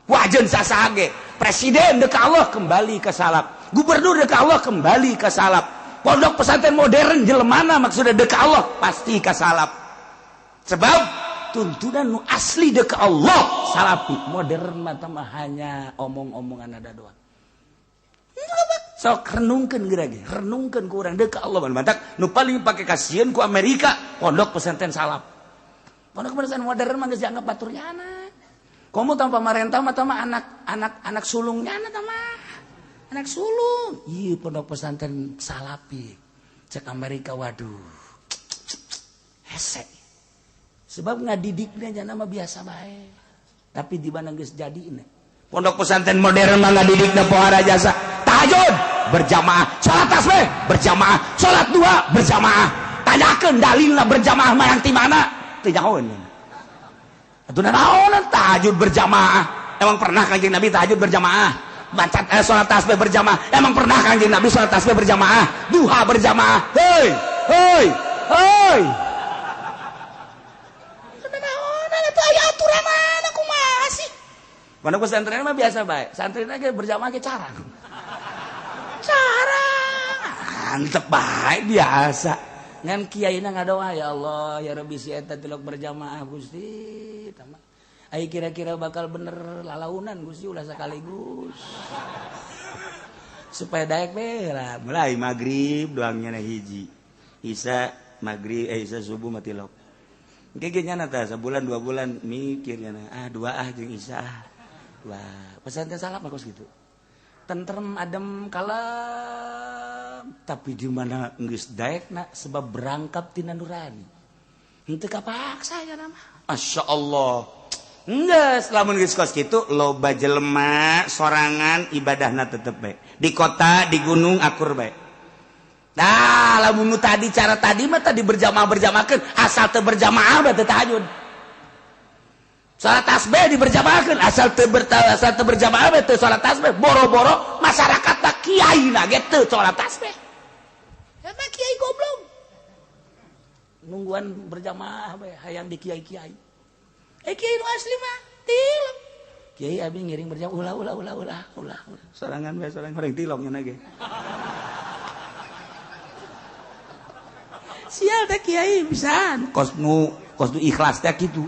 wajeun sasaha ge presiden deuk ka Allah kembali ka salap gubernur deuk ka Allah kembali ka salap pondok pesantren modern jelemana maksudna deuk ka Allah pasti ka salap sebab tuntunan nu asli deuk ka Allah salapi modern mah hanya omong-omongan ada doang sok renungkeun geura ge renungkeun ku urang deuk ka Allah mantak nu paling pake kasieun ku Amerika pondok pesantren salap pondok pesantren modern mah geus dianggap baturnya anak komo tanpa pamarentah mah anak sulungnya anak mah anak sulung ieu pondok pesantren salapi cek Amerika waduh hese sebab ngadidikna jana mah biasa bae tapi di mana geus jadina pondok pesantren modern mah ngadidikna pohara jasa tahajud berjamaah salat tasbih berjamaah salat duha berjamaah tanyakeun dalilna berjamaah mah yang ti mana teu nyahoeun atuh naon tahajud berjamaah emang pernah kanjeng Nabi tahajud berjamaah baca salat tasbih berjamaah emang pernah kanjeng Nabi salat tasbih berjamaah duha berjamaah hei pondok pesantren mah biasa bae. Santrin ge berjamaah ge carang. Antep bae biasa. Ngan kiaina ngadoa ya Allah ya Rabbi si eta tilok berjamaah Gusti. Ai kira-kira bakal bener lalaunan Gusti ulah sakaligus. Supaya daek bae lah. Mulai magrib doangnya na hiji. Isya magrib isya subuh mah tilok. Engke nya na tah sabulan 2 bulan mikirnya na dua jeung isya. Wah, pesantren salap kos gitu. Tentrem, adem, kalem. Tapi di mana geus daekna sebab berangkap tina nurani. Henteu kapaksa ya nama. Masya Allah. Geus lamun geus kos kitu loba jelema sorangan ibadahna tetep bae. Di kota, di gunung akur bae. Nah, lamun tadi cara tadi mah tadi berjamaah-berjamaahkeun, asal teu berjamaah berarti tahajud. Salat tasbih diberjamaahkeun asal teu berjamaah teu salat tasbih boro-boro masyarakat tak kiaina ge teu salat tasbih eta kiai goblok nungguan berjamaah bae hayang di kiai-kiai kiai nu asli mah tilok kiai abi ngiring berjamaah ulah sorangan bae sorangan horeng tiloknya ge sial teh kiai pisan kos nu ikhlas teh kitu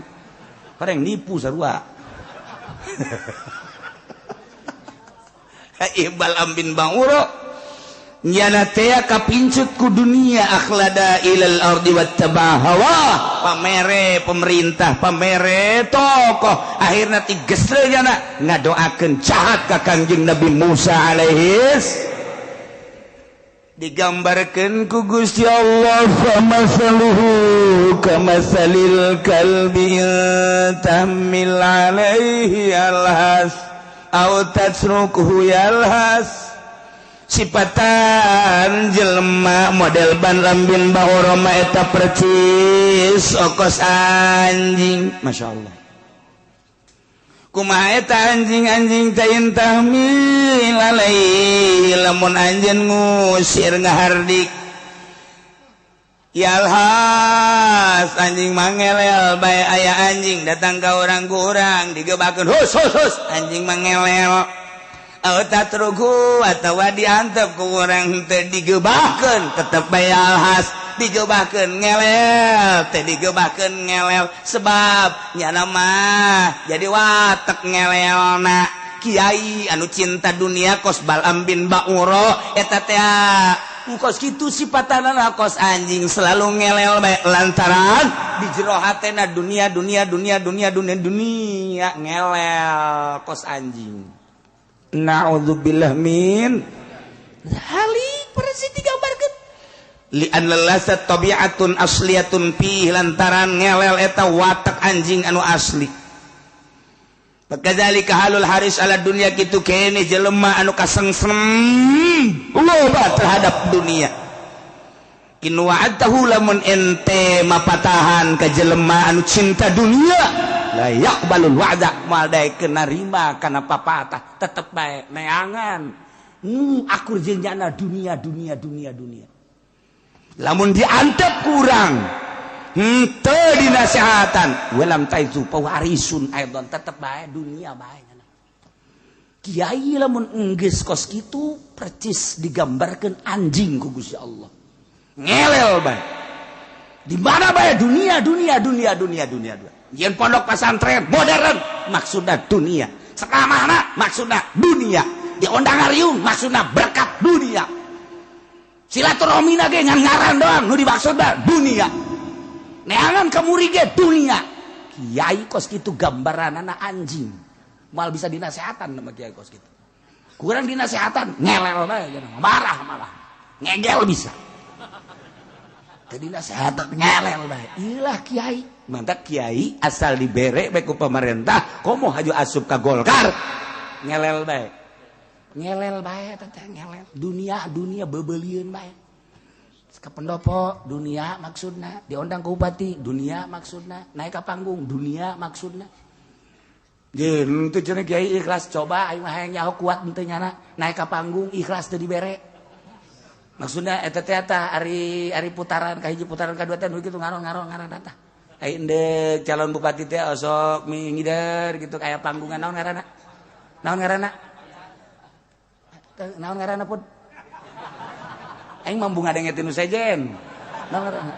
pareng nipu sarua. Ibal ambin banguro nyana teh kapincut ku dunia akhlada ilal ardi wattabahawa pamere pemerintah pamere tokoh akhirna tigesle nyana ngadoakeun jahat ka Kangjeng Nabi Musa alaihis digambarkan ku Gusti Allah famasaluhu kamasalil kalbi tahmil alaihi yalhas au tatsrukuhu yalhas sifatan jelema model ban lambin bahoro ma eta percis okos anjing masyaallah kumaha eta anjing-anjing tayin tahmil alaihi lamun anjeun ngusir ngahardik yalhas anjing mangelel bae aya anjing datang ka urang-urang digebakeun hus anjing mangelel tatrugu atawa diantep ku urang teu digebahkeun tetep bae alhas digebahkeun ngelel teu digebahkeun ngelel sebab nyana mah jadi watek ngelelna kiai anu cinta dunia kos Balam bin Ba'uro eta teh kos kitu sipatanana kos anjing selalu ngelel bae lantaran di jero hatena dunia ngelel kos anjing. Na'udzubillah min halik persi digambarkeun li anna lasat tabi'atun asliyatun fi lantaran ngelel eta watak anjing anu asli. Pakadzalika halul haris ala dunya kitu kene jelema anu kasengsem loba terhadap dunia. In wa'atahu lamun ente mapatahan ka jelema anu cinta dunia la yaqbalul wa'da moal daekeun narima kana papatah tetep bae neangan akur jenjana dunia lamun diantep kurang teu dinasehatan walam taizu pawarisun aidon tetep bae dunia bae kiai lamun enggeus kos kitu percis digambarkeun anjing ku Gusti Allah ngelel bae di mana bae dunia yen pondok pesantren modern maksudna dunia sekamana maksudna dunia di ondangarium maksudna berkat dunia silaturahmina ge ngan ngaran doang nu dimaksudna dunia neangan ka murid ge dunia kiai kos kitu gambaranana anjing moal bisa dinasehatan sama kiai kos kitu kurang dinasehatan ngelel bae marah malah ngegel bisa jadi nasihat ngelel bae ilah kiai mantap kiai asal dibere bae ku pemerintah komo haju asup ka Golkar ngelel bae teteh ngelel dunia beubeuleun bae ka pendopo dunia maksudna diondang ku bupati dunia maksudna naik ka panggung dunia maksudna ge teu cenah kiai ikhlas coba aing mah hayang nyaho kuat teu nyana naik ka panggung ikhlas teu dibere maksudnya eta teh ari putaran ka hiji putaran kadua teh nu kitu ngaron eta ai endek calon bupati teh osok ngider gitu kayak panggungan naon ngaranna pun aing mambu ngadengetin nu sejen naon ngaranna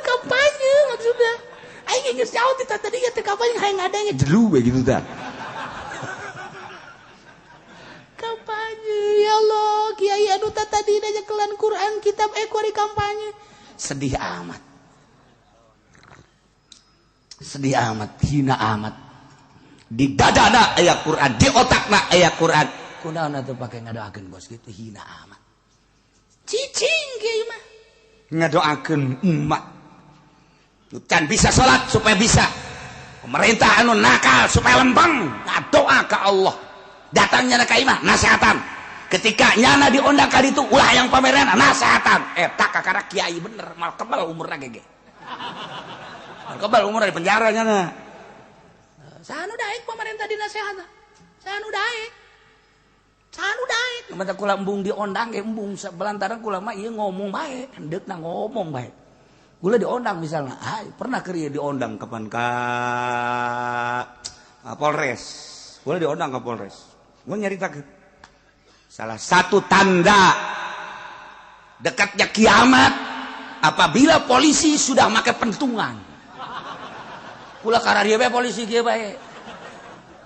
kampanye maksudnya aing geus nyaho tadi teh kampanye hayang ngadenge jelu we gitu tah kampanye ya Allah kiai anu tadi nyakelan Quran kitab kuari kampanye sedih amat hina amat di dadana aya Quran di otakna aya Quran kunaon atuh pake ngadoakeun bos gitu hina amat cicing kiai mah ngadoakeun umat can bisa salat supaya bisa pemerintah anu nakal supaya lempeng ngadoa ka Allah datangnya ka imah nasehatan ketika nyana diondang ka ditu ulah yang pameran nasehatan eta kakara kiai bener mal kebal umurna gege mal kebal umurna di penjara nyana sanu daek pemerintah dinasehatan sanu daek mata kula embung diondang ge embung belantaran kula mah ieu ngomong bae hendeukna ngomong bae kula diondang misalnya pernah keur ieu diondang kapan ka Polres kula diondang ka Polres gue nyaritakeun salah satu tanda dekatnya kiamat apabila polisi sudah make pentungan kula kararieu bae polisi kieu bae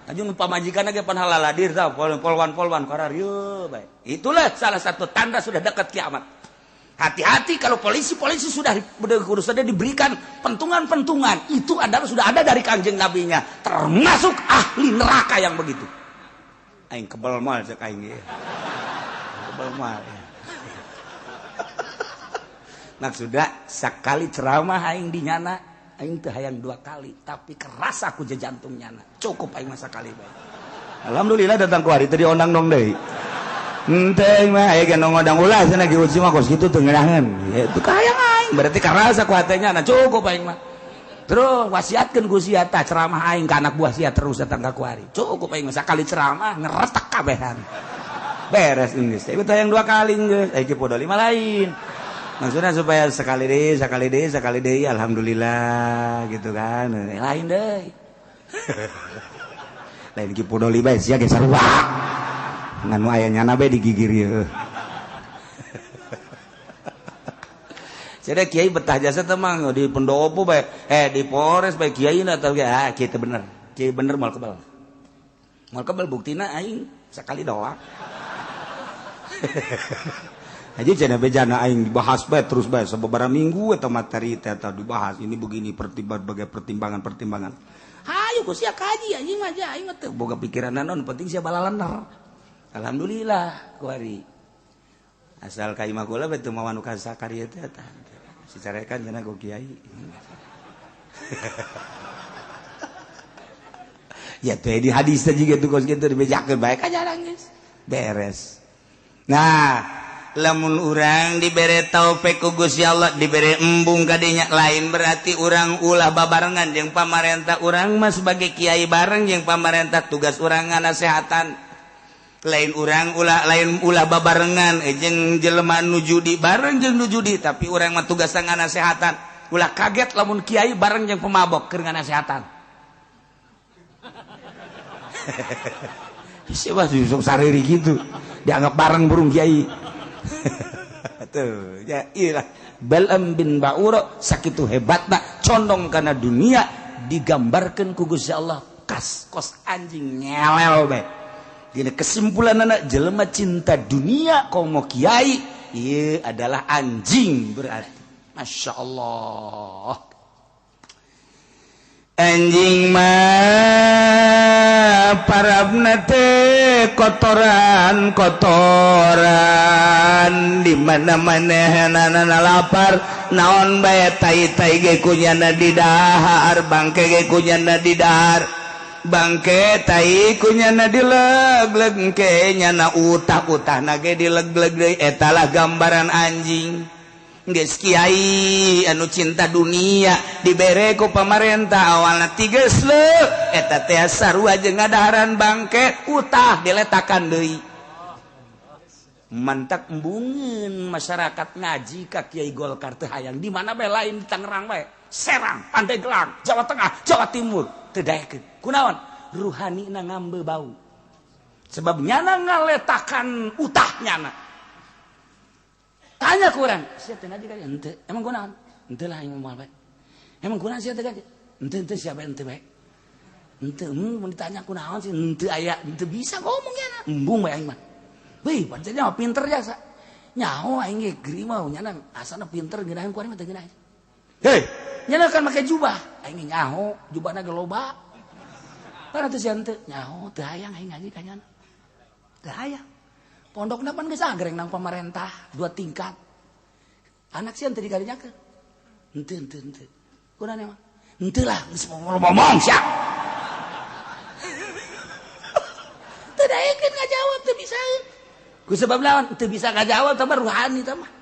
ajung pamajikanna ge pan halaladir tah polwan kararieu bae itulah salah satu tanda sudah dekat kiamat hati-hati kalau polisi sudah urusannya diberikan pentungan itu adalah sudah ada dari kanjeng nabinya termasuk ahli neraka yang begitu aing kebal mal cek aing ge. Kebal mal. Maksudna sakali ceramah aing di nyana, aing teu hayang 2 kali, tapi kerasa ku jantung nyana. Cukup aing mah sakali bae. Alhamdulillah datang ku hari teu diondang dong deui. Henteu mah aya ge ngodang ulah cenah ge uji mah kos kitu teu ngeunaheun. Ya teu kahayang aing, berarti kerasa ku hatenya cukup aing mah. Terus wasiatkeun ku sia tah ceramah aing ka anak buah sia terus datang ka kuari. Cukup aing sakali ceramah ngeretak kabehan. Beres geus. Tapi tayang 2 kali geus. Iki podo 5 lain. Maksudnya supaya sekali deui alhamdulillah gitu kan. Lain deui. lain Ki Pudoli bae sia ge sarua nganu aya nyana bae digigir ieu jadi kiai betah jasa temang di pendopo bae di Polres bae kiai na tau ge kiai teh bener kiai bener moal kebal buktina aing sekali doang aja cenah bejana aing dibahas bae terus bae sababaraha minggu eta materi teh dibahas ini begini pertimbangan hayu ku sia kaji anjing mah aing mah teu boga pikiran naon penting sia balalanar alhamdulillah ku ari asal ka imah kula betul mawan ka sakarya teh eta sicarekan cenah ku kiai ya teh di hadis teh juga tuh kos kitu dibejakeun bae ka jarang geus beres nah lamun urang dibere taufik ku Gusti Allah dibere embung kadinya lain berarti urang ulah babarengan jeung pamarentah urang mah sebagai kiai bareng jeung pamarentah tugas urang ngasehatan lain urang ulah babarengan jeung jelema nu judi bareng jeung nu judi tapi urang mah tugas ngasehatan ulah kaget lamun kiai bareng jeung pemabok keur ngasehatan siapa sih sok sariri gitu dianggap bareng burung kiai tuh ya iyalah Bal'am bin Ba'ura sakitu hebatna condong kana dunia digambarkeun ku Gusti Allah kos anjing ngelel bae dina kesimpulanna jelema cinta dunia komo kiai ieu adalah anjing berarti masyaallah anjing mah parabna teh kotoran di mana-mana lapar naon bae tai-tai ge kunyana di dahar bangke ge kunyana di dahar bangke tai kunyana dileg-leg ke nyana utah-utahna ge dileg-leg deui eta lah gambaran anjing geus kiai anu cinta dunia dibere ku pamarentah awalna tigeus leuk eta teh sarua jeung ngadaharan bangke utah diletakan deui mantak embungeun masyarakat ngaji ka Kiai Golkar teh hayang di mana bae lain di Tangerang bae Serang Pandeglang Jawa Tengah Jawa Timur teu daekeun kunaon ruhanina ngambe bau sebab nyana ngaletakan utah nyana tanya kurang sia teh ngaji ka henteu emang kunaon henteu lah aing moal bae emang kunaon sia teh ngaji henteu sia bae henteu bae henteu mun ditanya kunaon sih henteu aya henteu bisa ngomong nya embung bae aing mah weh pancen mah pinter jasa nyaho aing ge geri mah nyana asana pinter geunaheun ku ari mah teu geunaheun hei nyana kan make jubah aing nyaho jubahna ge loba kana teh sia henteu nyaho teu hayang aing ngaji ka nyana teu hayang pondokna pan geus agreng nang pamarentah 2 tingkat. Anak sieun teu digarinyakeun. Henteu. Kunaon emang? Henteu lah, geus ngomong sia. Teu daekeun ngajawab teu bisa. Ku sebab lawan teu bisa ngajawab teh ruhani teh mah.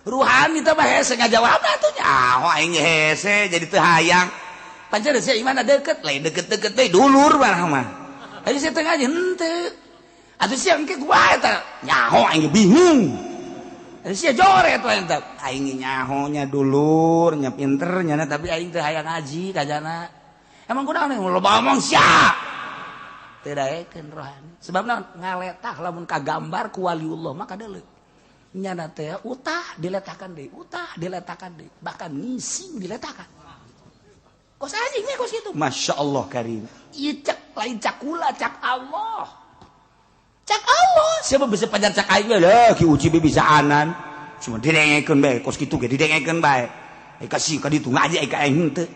Ruhani teh mah hese ngajawabna atuh nyaho aing hese jadi teu hayang. Pancen sia imana deukeut, lain deukeut-deukeut teh dulur mah. Aya sia teh ngaji henteu. Atuh sia engke kumaha eta nyaho aing bingung atuh sia joret wae eta aing nyaho nya dulur nya pinter nya tapi aing teu hayang ngaji kajana emang kunaon loba omong sia teu daekeun rohani sebab naon ngaletah lamun kagambar ku waliullah maka deuleu nyana teh utah diletakan deui bahkan ngising diletakan kos anjing nya kos kitu masyaallah karim ieu cak lain cak kula cak Allah cak Allah siapa bisa pajar cak aing lah ki uci bisa anan cuma didengekeun bae kos kitu ge didengekeun bae ai kasih ka ditu ngaji ai ka aing teu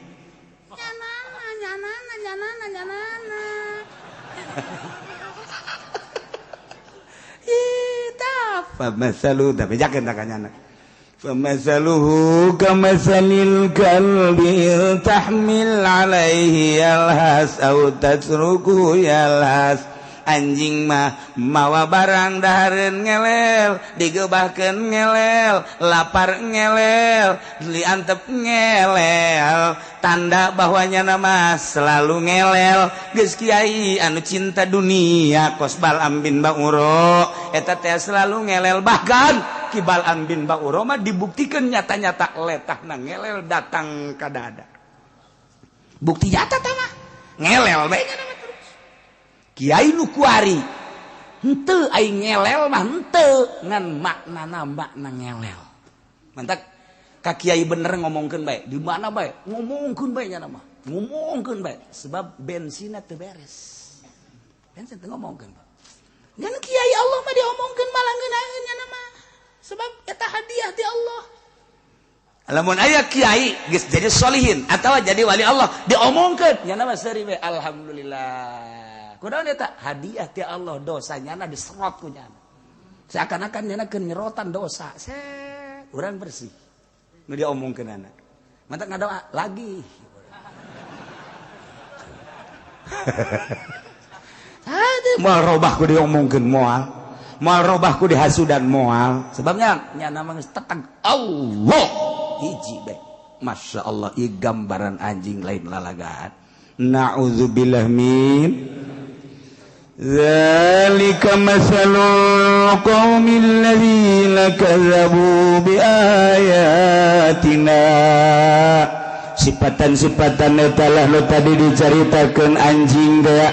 nyanana ita famasalu da bejakeun ta kanyana famasaluhu kamasalil kalbi tahmil alaihi yalhas au tatruku yalhas anjing mah mawa barang dahareun ngelel digeubahkeun ngelel lapar ngelel diantep ngelel tanda bahwanya nama selalu ngelel geus kiai anu cinta dunia kos Bal'am bin Ba'ura eta teh selalu ngelel bahkan ki Bal'am bin Ba'ura mah dibuktikan nyata-nyata letahna ngelel datang ka dada bukti nyata teh mah ngelel bae nya Kiai nu kuari henteu aing ngelel mah henteu ngan maknana makna ngelel. Mantap ka kiai bener ngomongkeun bae di mana bae ngomongkeun bae nya mah ngomongkeun bae sebab bensinna teu beres. Bensin teu ngomongkeun. Ngan kiai Allah mah diomongkeun malah ngeunaheun nya mah sebab eta hadiah ti Allah. Lamun aya kiai geus jadi solihin atawa jadi wali Allah diomongkeun nya mah seuri bae alhamdulillah. Kunaon eta hadiah ti Allah dosanya diserot ku nya. Seakan-akan nya nyerotan dosa. Urang bersih. Nu diomongkeun anak. Mantap ngadoa lagi. Moal robah ku diomongkeun moal. Moal robah ku dihasudan moal. Sebabnya nya nama geus teteg Allah hiji bae. Masya Allah ieu gambaran anjing lain lalagaan. Na'udzubillah min Zalika masalul qaumil ladzina kadzabu biayatina. Sifatan-sifatan eta lah nu tadi dicaritakeun anjing daya.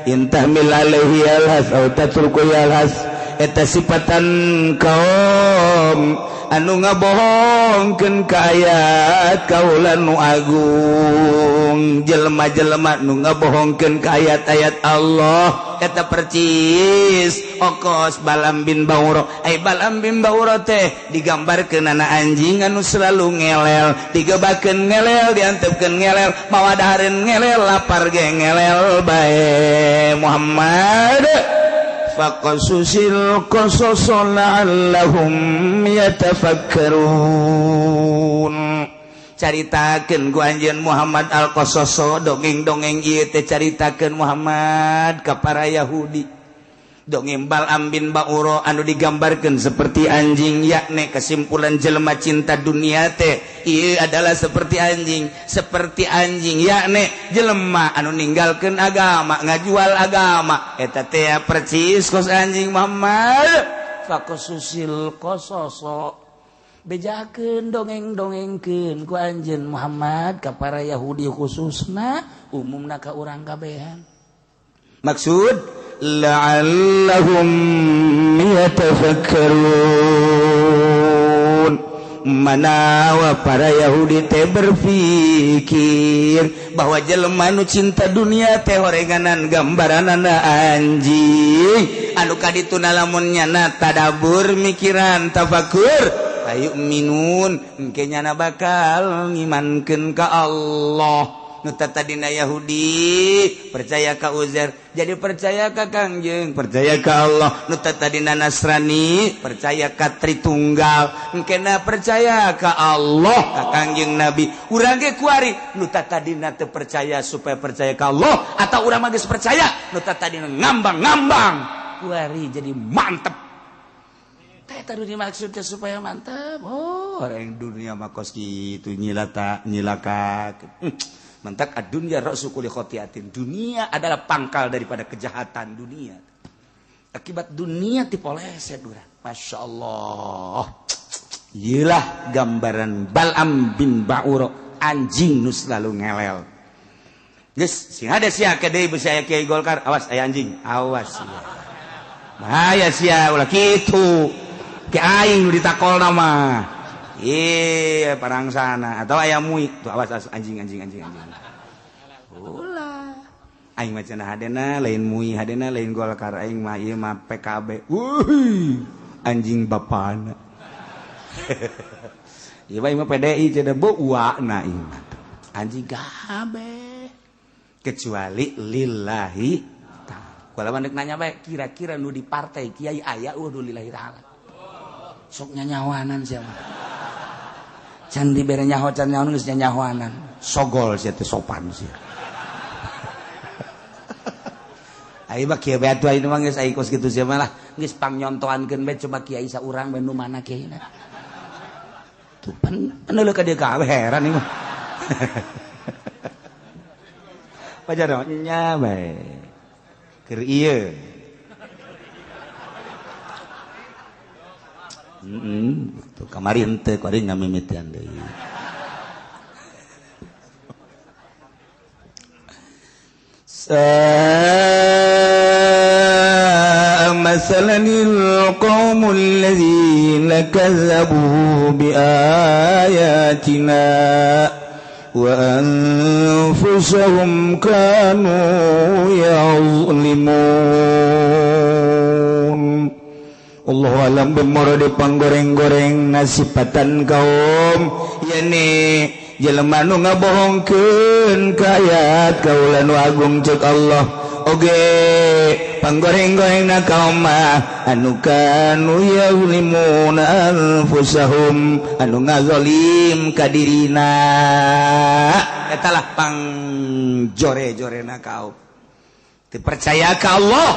Intahmil alaihi alhas aw tatruku alhas. Eta sifatan kaum anu ngabohongkeun ka ayat kaula nu agung. Jelema-jelema nu ngabohongkeun ka ayat-ayat Allah eta percis okos Balam bin Bauro. Balam bin Bauro teh digambarkeun ana anjing anu selalu ngelel, digebakeun ngelel, diantepkeun ngelel, mawa dahareun ngelel, lapar ge ngelel bae. Muhammad faqasusil qasasa la'allahum yatafakkarun. Caritakeun ku anjeun Muhammad al-qasasa dongeng-dongeng ieu teh caritakeun Muhammad ka para Yahudi. Dongeng Balam bin Bauro anu digambarkeun seperti anjing, yakni kesimpulan jelema cinta dunia teh ieu adalah seperti anjing yakni jelema anu ninggalkeun agama, ngajual agama. Eta teh percis kos anjing Muhammad. Faqasusil qasasa bejakeun dongeng-dongengkeun ku anjeun Muhammad ka para Yahudi khususna, umumna ka urang kabehan. Maksud la'allahum yatafakkarun. Manawa para Yahudi teh berpikir bahwa jelema nu cinta dunia teh horenganan gambaranana anjing anu kadituna lamun nyana tadabur mikiran tafakur ayu minun engke nyana bakal ngimankeun ka Allah. Nu tadina Yahudi percaya ka Uzair jadi percaya ka Kangjeng, percaya ka Allah. Nu tadina Nasrani percaya ka Tritunggal, engkena percaya ka Allah ka Kangjeng Nabi. Urang ge kuari nu tadina teu percaya supaya percaya ka Allah atau urang mah geus percaya nu tadina ngambang-ngambang kuari jadi mantep. Teh tadi dimaksudnya supaya mantep. Oh, orang dunia mah kos kitu nyilaka. Mantak ad-dunya ra'su kulli khotiatin. Dunia adalah pangkal daripada kejahatan dunia. Akibat dunia dipoleset urang. Masya Allah. Iyalah gambaran Balam bin Bauro, anjing nu selalu ngelel. Geus sing ada sia kedai beusi aya Kiai Golkar, awas aya anjing, awas sia. Bahaya sia ulah kitu. Ke aing nu ditakolna mah. Iya parang sana atau ayam mui tuh awas anjing. Ulah aing mah cenah hadena lain mui hadena lain Golkar aing mah ieu mah PKB. Anjing bapana. Ieu mah PDI cenah beuana ieu mah. Anjing kabeh kecuali lillahi ta'ala. Kalau mandek nanya bae kira-kira nu di partai kiai aya udah lillahi ta'ala. Sok nyanyawanan siapa? Can dibere nyaho can nyaho geus nyanyahoanan. Sogol sia teh sopan sia. Ai mah kieu bae atuh mah geus ai kos kitu sia mah lah geus pangnyontoankeun bae coba kiai saurang bae nu mana kiaina. Tuh pan neuleuh ka dieu kabeh heran ieu mah. Pajar nya bae. Keur ieu. Tuh kamari henteu kuring ngamimitian deui. masalanil qaumul ladzina kazzabu bi ayatina wa anfusahum kanu yazlimun. Allah alam bemoro di panggoreng-goreng nasipatan kaum yani jelema nu ngabohongkeun ka ayat kaulan agung ceuk Allah oge panggoreng-gorengna kaum mah anu kanu yazlimun anfusahum anu ngazalim ka dirina eta lah pangjore-jorena kaum teu percaya ka Allah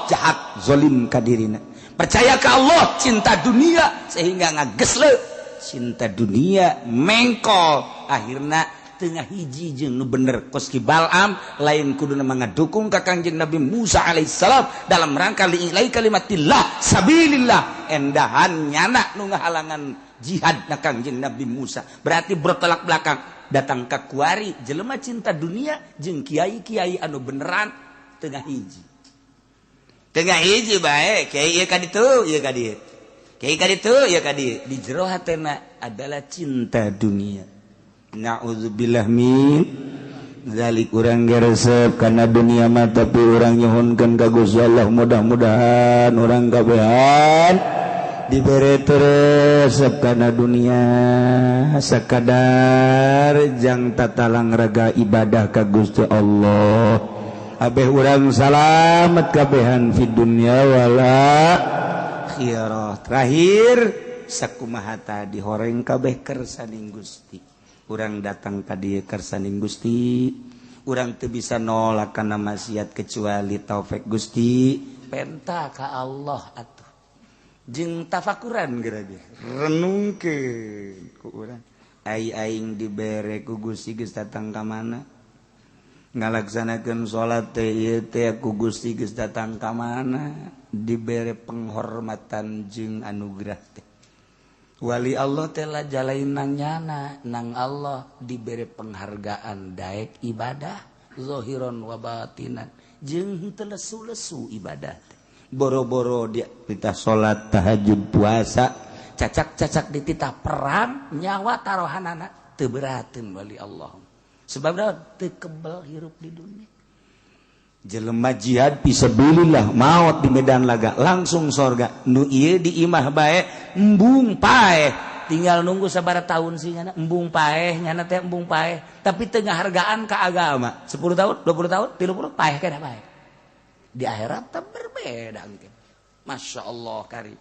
jahat zalim ka dirina percaya ke Allah cinta dunia sehingga ngagesle cinta dunia mengkol akhirna tengah hiji jeung nu bener koski Bal'am lain kuduna mangadukung ka Kangjeng Nabi Musa alaihissalam dalam rangka li'ilai kalimatillah sabilillah endahan nyana nu ngahalangan jihad na Kangjeng Nabi Musa berarti bertolak belakang datang ka kuari jelema cinta dunia jeung kiai-kiai anu beneran tengah hiji bae kiai ieu ka ditu ieu ka dieu kiai ka ditu ieu ka dieu di jero hatena adalah cinta dunia naudzubillah min zalik urang geresep kana dunia mah tapi urang nyuhunkeun ka Gusti Allah mudah-mudahan urang kabehan dibere resep kana dunia sakadar jang tatalang raga ibadah ka Gusti Allah abeh urang salamet kabehan fi dunya wala akhirah terakhir sakumaha tadi horeng kabeh kersaning Gusti urang datang ka dieu kersaning Gusti urang teu bisa nolak kana maksiat kecuali taufik Gusti penta ka Allah atuh jeung tafakuran geura ge renungkeun ku urang aing dibere ku Gusti geus datang ka mana ngalaksanakeun salat teh ieu teh ku Gusti geus datang ka mana dibere penghormatan jeung anugerah teh wali Allah teh lah jalain nang nyana nang Allah dibere penghargaan daek ibadah zahiron wa batinan jeung teu lesu-lesu ibadah teh boro-boro dia titah salat tahajud puasa cacak-cacak di titah perang nyawa tarohanana teu berateun wali Allah sebab teu kebal hirup di dunia jelema jihad fisabilillah maot di medan laga langsung sorga nu ieu di imah bae embung paeh tinggal nunggu sabaraha tahun sih nyana embung paeh nyana teh embung paeh tapi teu ngahargaan ka agama 10 tahun 20 tahun 30 paeh kana bae di akhirat teh berbeda engke masyaallah kari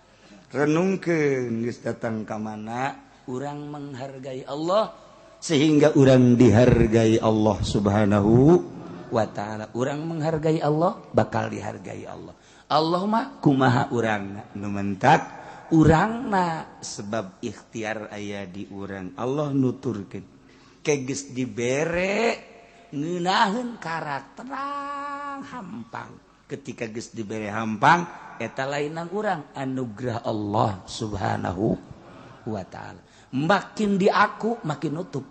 renungkeun geus datang ka mana urang menghargai Allah sehingga orang dihargai Allah subhanahu wa ta'ala orang menghargai Allah bakal dihargai Allah Allah mah kumaha urangna nu mentak urangna sebab ikhtiar aya di urang Allah nuturkeun kegeus dibere ngeunaheun karakter hampang ketika geus dibere hampang eta lain nang urang anugerah Allah subhanahu wa ta'ala makin di aku makin nutup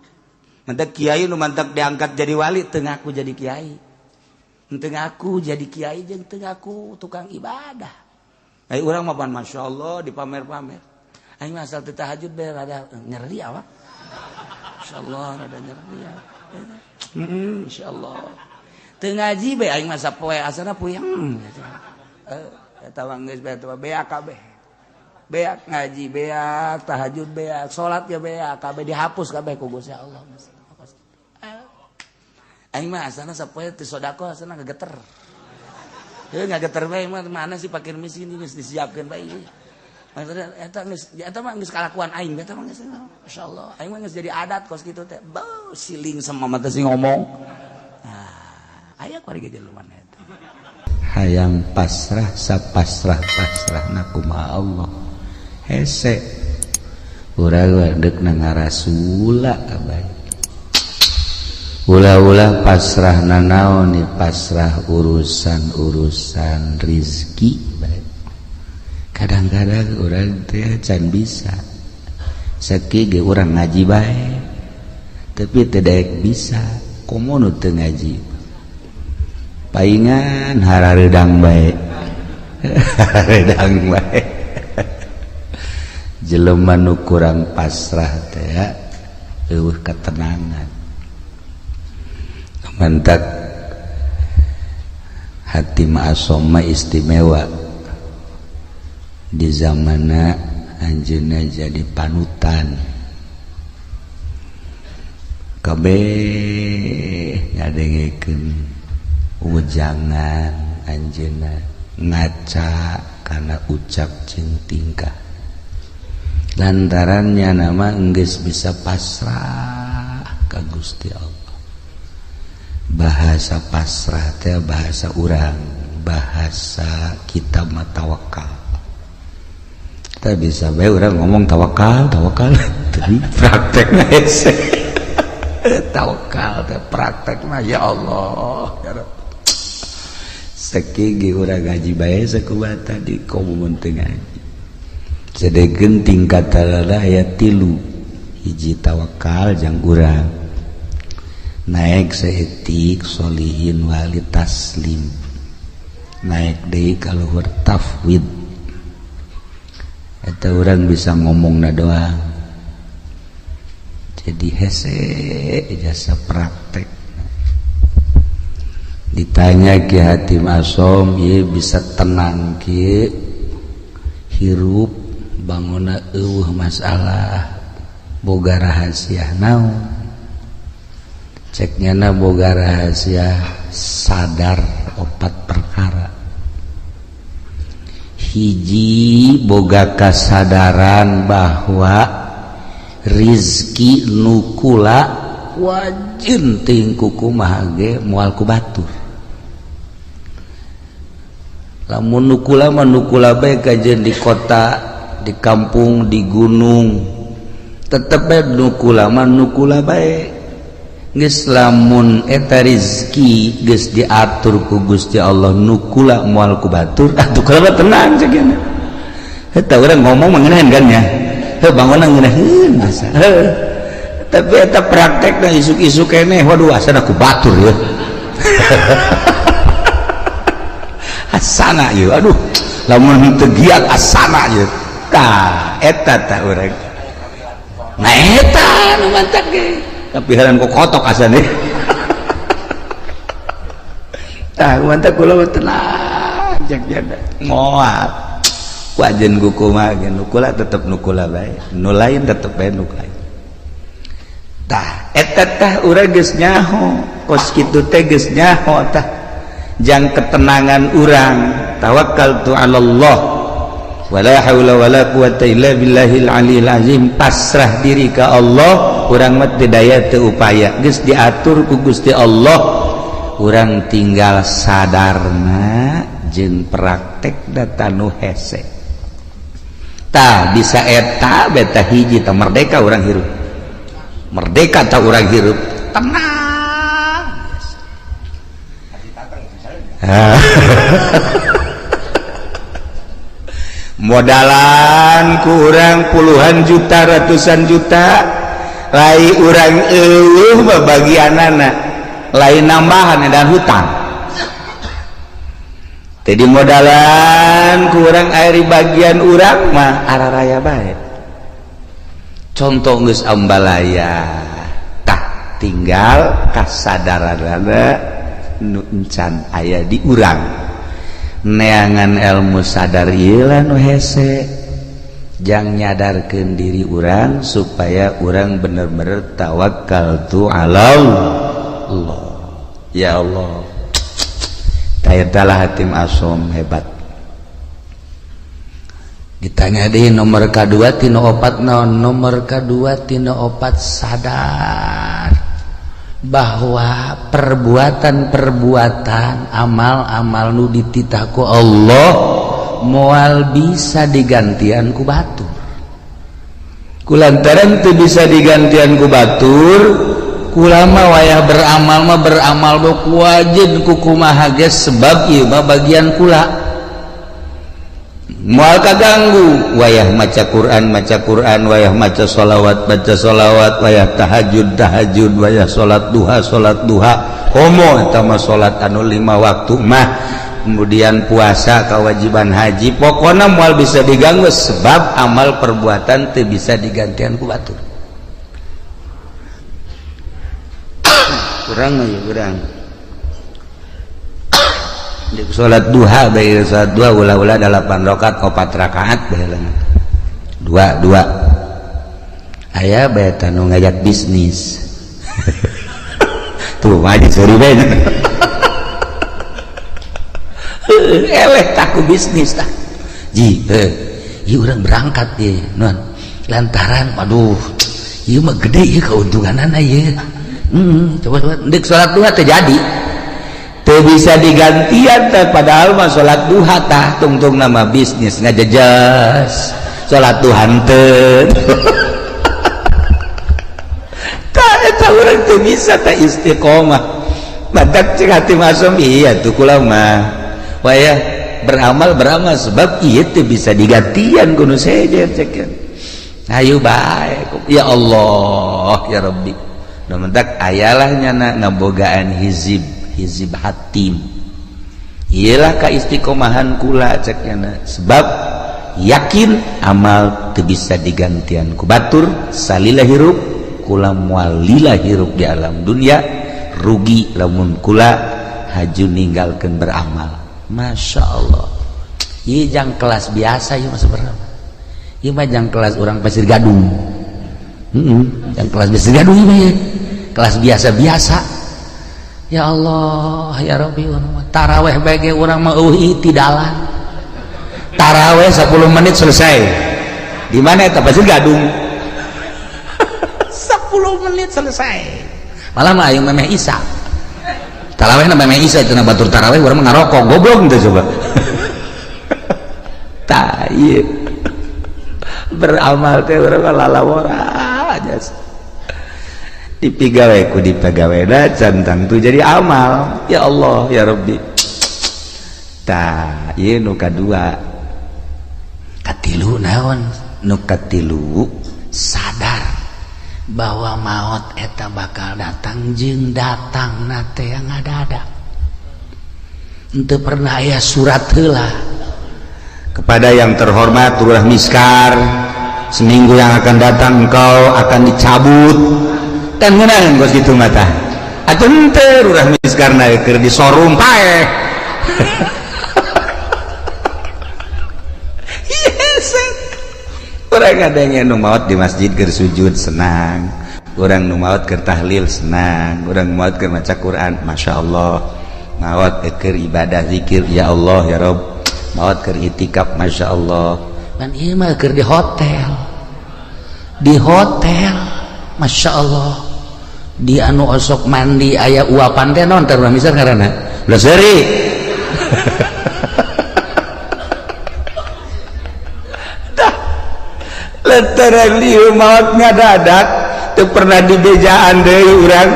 mantak kiai nu mantak diangkat jadi wali teu ngaku jadi kiai teu ngaku jadi kiai jeung teu ngaku tukang ibadah ai urang mah pan masyaallah dipamer-pamer aing mah asal teu tahajud bae rada nyeri apa masyaallah rada nyeri insyaallah teu ngaji bae aing mah sapoe asana puyeng eta mah geus bae teh beak kabeh beak ngaji beak tahajud beak salat ya beak kabeh dihapus kabeh ku Gusti Allah aing mah asana sapoe teu sedekah asana ngageter heuh ngageter bae mah mana sih fakir miskin geus disiapkeun bae maksudna eta mah geus kalakuan aing eta mah geus masyaallah aing mah geus jadi adat kos kitu teh bau siling sama mata si ngomong aya kuari ge jelema eta hayang pasrah sapasrah-pasrahna kumaha Allah hese urang wadek na ngarasula abay ulah-ulah pasrah nanaon ni pasrah urusan rizki bae kadang-kadang urang teh can bisa sakieu ge urang ngaji bae tapi teu daek bisa komo nu teu ngaji paingan harareudang bae redang bae jelema nu kurang pasrah teh ya eueuh ketenangan mantak hati ma'asom mah istimewa di zamanna anjeunna jadi panutan kabeh ngadengekeun ujangan anjeunna ngaca kana ucap jeung tingkah lantarannya nama enggeus bisa pasrah ka Gusti Allah. Bahasa pasrah teh bahasa urang, bahasa kita mah tawakal. Kita bisa bae urang ngomong tawakal tadi praktekna hese tawakal teh praktekna ya Allah ya Rabb sakigi urang ngaji bae sakubata di komun teu ngaji sedegeun tingkat talala aya 3 hiji tawakal jang urang naik saetik solihin wali taslim naik deui ka luhur tafwid eta urang bisa ngomongna doang jadi hese jasa praktek ditanya Ki Hatim Asom ieu bisa tenang ki hirup banguna eueuh masalah boga rahasia naon ceknyana boga rahasia sadar 4 perkara hiji boga kasadaran bahwa rizki nukula wajin ting kukumaha ge moal ku batur lamun nukula mah nukula bae kajeun di kota di kampung di gunung tetep bae nukula mah nukula bae geus lamun eta rezeki geus diatur ku Gusti Allah nukula moal ku batur atuh kula tenang ceugna eta urang ngomong mengenahan kan ya heuh bangunna ngeunaheun asa tapi eta praktekna isuk-isuk keneh waduh asana ku batur ya asana ieu aduh lamun teu giat asana ieu tah eta tah urang nah eta nu mantak ge kapiharan ku kotok asana tah mantak kula tenang jak jada moal ku ajeun kumaha ge nukula tetep nukula bae nu lain tetep bae nu lain tah eta tah urang geus nyaho kos kitu teh geus nyaho tah jang ketenangan urang tawakkaltu 'alallah wala haula wala quwata illa billahil aliyil azim pasrah diri ka Allah urang mah teu daya teu upaya geus diatur ku Gusti Allah urang tinggal sadarna jeung praktek data nu hese tah bisa eta beta hiji tah merdeka urang hirup merdeka tah urang hirup tenang modalan kurang puluhan juta ratusan juta lai urang eueuh bagianana lain nambahan dan hutang jadi modalan kurang air bagian urang mah araraya bae contoh geus ambalaya tah tinggal kasadaranana nu encan aya di urang neangan ilmu sadar ieu lah nu hese jang nyadarkeun diri urang supaya urang bener-bener tawakkaltu 'alallah ya Allah tayatalah Hatim Asom hebat ditanya deui nomor kadua tina opat naon nomor kadua tina opat sadar bahwa perbuatan-perbuatan amal-amal nu dititah ku Allah moal bisa digantian ku batur kulantaran teu bisa digantian ku batur kula mah wayah beramal mah beramal ku wajib ku kumaha ge sebab ieu mah bagian kula moal kaganggu wayah maca Quran wayah maca sholawat wayah tahajud wayah salat duha komo eta mah salat anu 5 waktu mah kemudian puasa kewajiban haji pokoknya moal bisa diganggu sebab amal perbuatan teu bisa digantian ku batur. Kurang mah ya kurang di salat duha bae salat duha ulah-ulah 8 rakaat 4 rakaat baheula dua aya bae tanu ngajak bisnis tuh mah sorry bae eleh taku bisnis tah ji ieu urang berangkat ye non lantaran aduh ieu mah gede ieu keuntunganana ieu coba dek salat duha teh jadi teu bisa digantian teh padahal mah salat duha tah tungtung nama bisnis ngajejas salat duha henteu tah eta urang teu bisa teh istiqomah badak cek hati masuk iya tuh kula mah waya beramal sebab iya teh bisa digantian kuno saja cekan ayo baik ya Allah ya Rabbi mentak ayalah nyana ngabogaan hizib hatim iyalah ka istiqomahan kula cek nyana sebab yakin amal teu bisa digantian ku batur salila hirup kula moal lila hirup di alam dunia rugi lamun kula haju ninggalkeun beramal. Masya Allah ini jang kelas biasa ya mas berapa ini mah jang kelas orang Pasir Gadung jang kelas Pasir Gadung ini ya kelas biasa-biasa ya Allah ya Rabbi taraweh bagi orang mah tidaklah taraweh 10 menit selesai di mana itu Pasir Gadung 10 menit selesai malah mah yang memeh Isa taraweh namanya Isa itu batur taraweh orang ngarokok goblok gitu coba tayyib beramal teh orang lalawara aja dipigawe ku dipegawena cantang tuh jadi amal ya Allah ya Rabbi tah ieu nu kadua katilu naon nu katilu sadar bahwa maut eta bakal datang jeung datang nate yang ada ente pernah aya surat heula kepada yang terhormat Lurah Miskar seminggu yang akan datang engkau akan dicabut dan ngeunang geus kitu mah tah atuh henteu Lurah Miskarna keur di showroom pae orang ada yang nu maot di masjid keur sujud senang orang nu maot keur tahlil senang orang maot keur maca Quran Masya Allah maot keur ibadah zikir ya Allah ya Rabb maot keur itikaf Masya Allah dan ieu mah keur di hotel Masya Allah di anu osok mandi aya uapan teh naon teh misal ngaranna ulah seuri lantaran liu maut ngadadak teu pernah dibejaan deui urang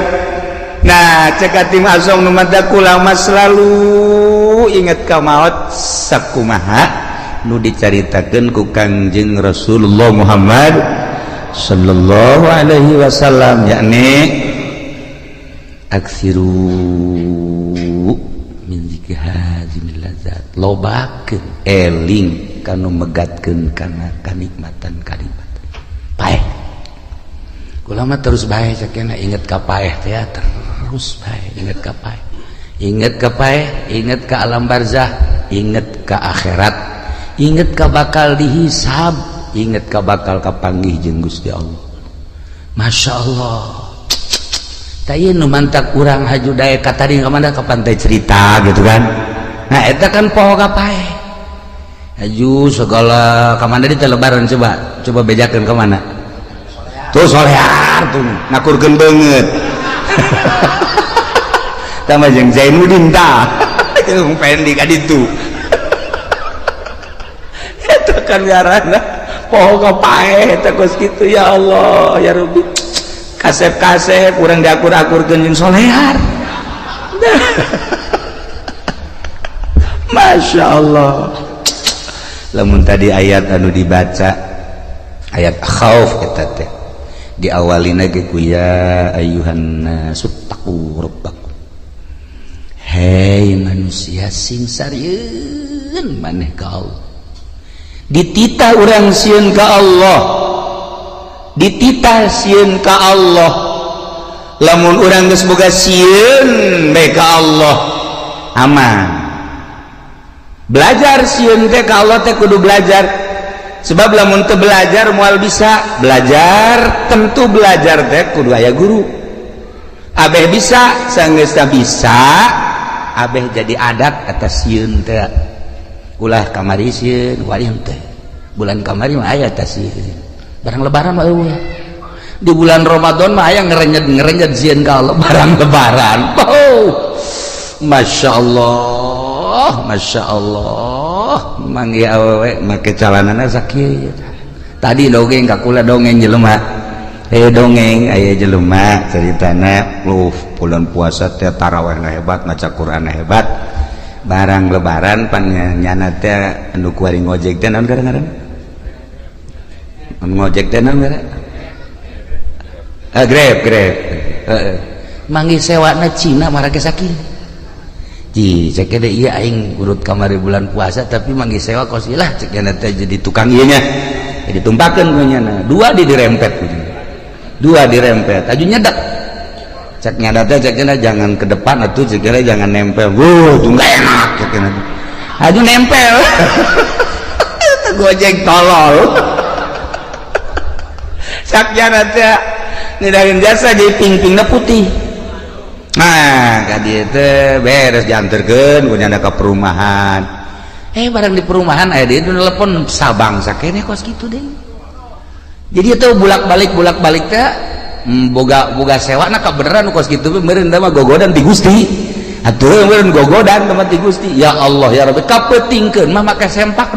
nah cek atim asong nu mata kula mah selalu inget ka maut sakumaha nu dicaritakeun ku Kangjeng Rasulullah Muhammad sallallahu alaihi wasallam yakni aksiru min zikri hazimil ladzat lobakeun eling kanu megatkeun kana kanikmatan kalimat paeh kula mah terus bae sakena inget ka paeh teh terus bae inget ka paeh inget ka alam barzah inget ka akhirat inget ka bakal dihisab inget ka bakal kapanggih jeung Gusti Allah Masya Allah tah ieu nu mantak urang haju dae ka tadi kamana ka pantai cerita gitu kan nah eta kan poho ka paeh aju segala kemana di lebaran coba bejakan kemana tuh solear tuh ngakurkeun banget sama jeung Zainuddin tah jeung pendi ka ditu eta kan ngaranna poho ka paeh eta geus kitu ya Allah ya Rabbi kasep-kasep urang diakur-akurkeun jeung solear Masya Allah lamun tadi ayat anu dibaca ayat khauf eta teh diawalina ge ku ya ayyuhan nasu taqu rabbakum hei manusia sing sarieun maneh ka Allah dititah urang sieun ka Allah dititah sieun ka Allah lamun urang geus boga sieun bae ka Allah aman belajar sieun teh ka Allah teh kudu belajar sebab lamun teu belajar moal bisa belajar tentu belajar teh kudu aya guru abeh bisa sanggeus bisa abeh jadi adat atas sieun teh ulah kamari sieun walian teh bulan kamari mah aya atas sieun barang lebaran mah eueuh di bulan Ramadan mah aya ngerenjed sieun ka Allah barang lebaran Masya Allah manggi awewe make calanana sakieu tadi dongeng ka kula dongeng jelema dongeng aya jelema ceritana bulan puasa teh tarawihna hebat maca Quran hebat barang lebaran pan nyana teh anu kuari ngojek teh naon ngaran ngojek teh naon ngaran Grab manggi sewana Cina marake sakieu ji cek ada iya aing urut kamari bulan puasa tapi manggi sewa kos ilah cek teh jadi tukang ieu nya jadi tumpakeun ku nyana dua dirempet aju nyedak cek nyadat teh cek jangan ke depan atuh cek jangan nempel tunggu enak cek aju nempel Gojek tolol cek nyadat teh nidahin jasa jadi ping-pingna putih nah kadi teh beres dianterkeun ku nyana ka perumahan barang di perumahan aya di telepon sabang sakene kos kitu deh jadi itu bulak-balik teh boga sewa na ka beneran kos kitu meureun mah gogodan ti Gusti atuh meureun gogodan ka ti Gusti ya Allah ya Rabbi kapeutingkeun mah make sempak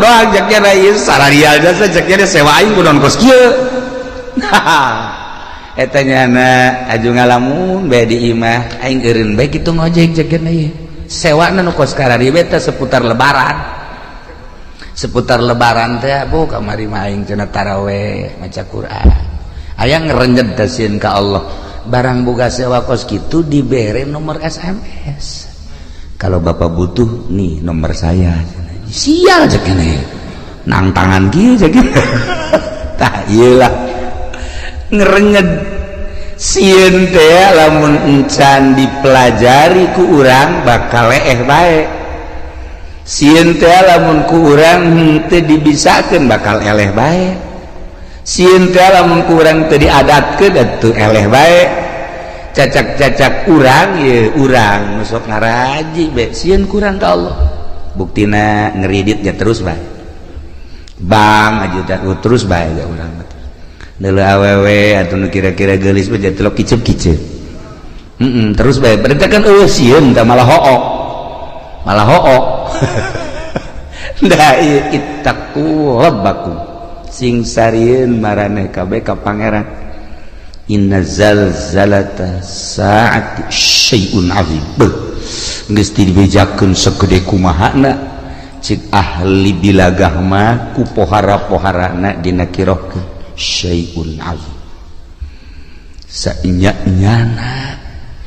doang jak nya ieu sararial jasa jak nya sewa aing kunaon kos kieu eta nyana aju ngalamun bae di imah aing eureun bae kitu ngojek jak nya ieu sewana nu kos karari teh seputar lebaran teh bu kamari mah aing cenah tarawih maca Quran aya ngerenjed tasieun ka Allah barang boga sewa kos kitu dibere nomor SMS kalau bapak butuh nih nomor saya sial cek ini nang tangan kieu cek tah ieu lah ngerenjed sieun teh lamun encan dipelajari ku urang bakal leeh bae sieun teh lamun ku urang teu dibisakeun bakal eleh bae sieun teh lamun ku urang teu diadatkeun atuh eleh bae cacak-cacak urang ye urang nu sok ngaraji bae sieun ku urang ka Allah buktina ngeridit ya terus bae bang ajudan terus bae ya urang deuleu awewe atuh nu kira-kira geulis mah jadi telok kiceup-kiceup terus bae berarti kan eueuh sieun teh malah hook da ieu ittaqu rabbakum sing sarieun maraneh kabeh ka pangeran inna zalzalata saati syai'un azim geus dibejakeun sagede kumahana cik ahli bilagah mah ku pohara-poharana dinakirohkeun syai'un azim sanya-nyana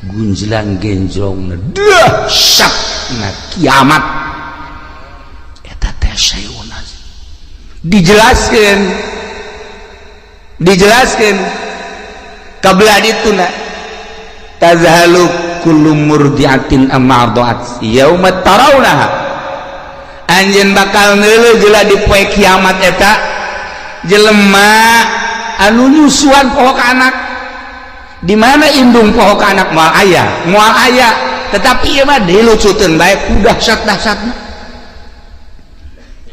gunjlang genjlongna dahsyatna kiamat eta teh syai'un azim dijelaskeun kabelah dituna tazhalu kullu murdiatin amma arda'at yauma tarawnaha anjeun bakal neuleuh jeula di poe kiamat eta jelema anu nyusuan poho ka anak di mana indung poho ka anak moal aya tetapi ieu mah dilucuteun bae ku dahsyat-dahsyatna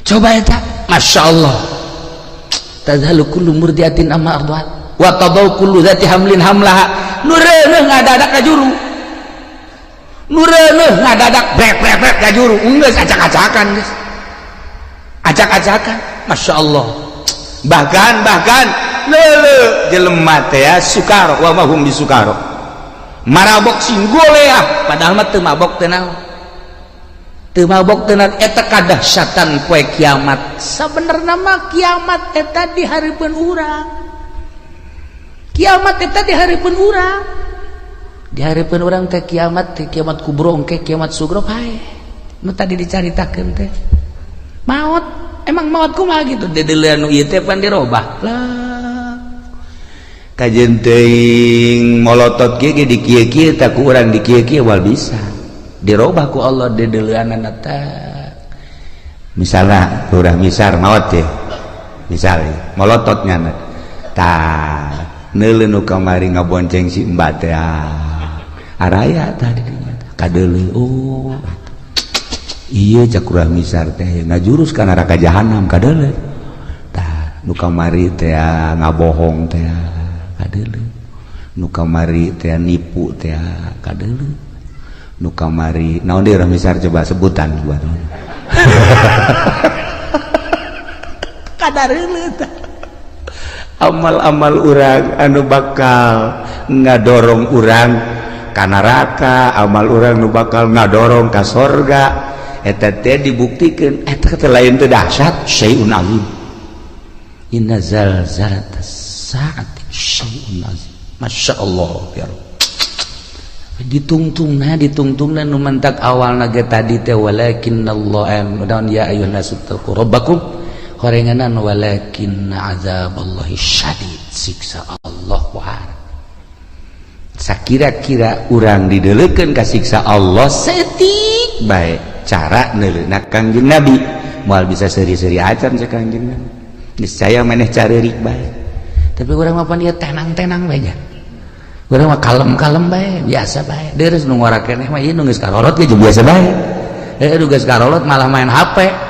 coba eta masyaallah tazhalu kullu murdiatin amma arda'at wa tadau kullu zati hamlin hamlaha nu reuneuh ngadadak ka juru nu reuneuh ngadadak brek ka juru geus acak-acakan geus acak-acakan masyaallah bahkan leuleuh jelema teh sukaro wa mahum bisukaro marabok sing golea padahal mah teu mabok teh naon teu mabok teh naon eta kadahsyatan poe kiamat sabenerna mah kiamat eta di hareupeun urang kiamat eta di hareupeun urang dihareupeun urang teh kiamat kubro engke kiamat sugro hae nu tadi dicaritakeun teh maut emang maut kumaha gitu dedeleuan nu ieu teh pan dirobah lah kajeun teuing molotot kieu di kieu-kieu tah ku urang di kieu-kieu wal bisa dirobah ku Allah dedeleuanna teh misalna urang misar maot teh misalnya molotot nyana tah neuleun nu kamari ngabonceng si mbak teh araya tadi kadeuleu oh iya cak urang misar teh ngajurus ka neraka jahanam kadeuleu tah nu kamari teh ngabohong teh kadeuleu nu kamari teh nipu teh kadeuleu nu kamari naon deui urang misar coba sebutan buat kadareuleu tah amal-amal urang anu bakal ngadorong urang ka neraka amal urang nu bakal ngadorong ka sorga eta teh dibuktikeun eta teh lain teh dahsyat syai'un azim inna zalzalatas saati syai'un azim masyaallah ya Rabb ditungtungna nu mentak awalna ge tadi teh walakinnallaha dan ya ayyuhan nasu taqu rabbakum horenganan walakinna azaballahi syadid siksa Allah wahar sakira-kira urang dideleukeun ka siksa Allah setik bae cara neuleuna Kangjeng Nabi moal bisa seuri-seuri acan sa Kangjeng Nabi niscaya maneh careurik bae tapi urang mah pan ieu tenang-tenang bae nya urang mah kalem-kalem bae biasa bae deres nu ngora keneh mah ieu nu geus karorot ge biasa bae nu geus karorot malah main HP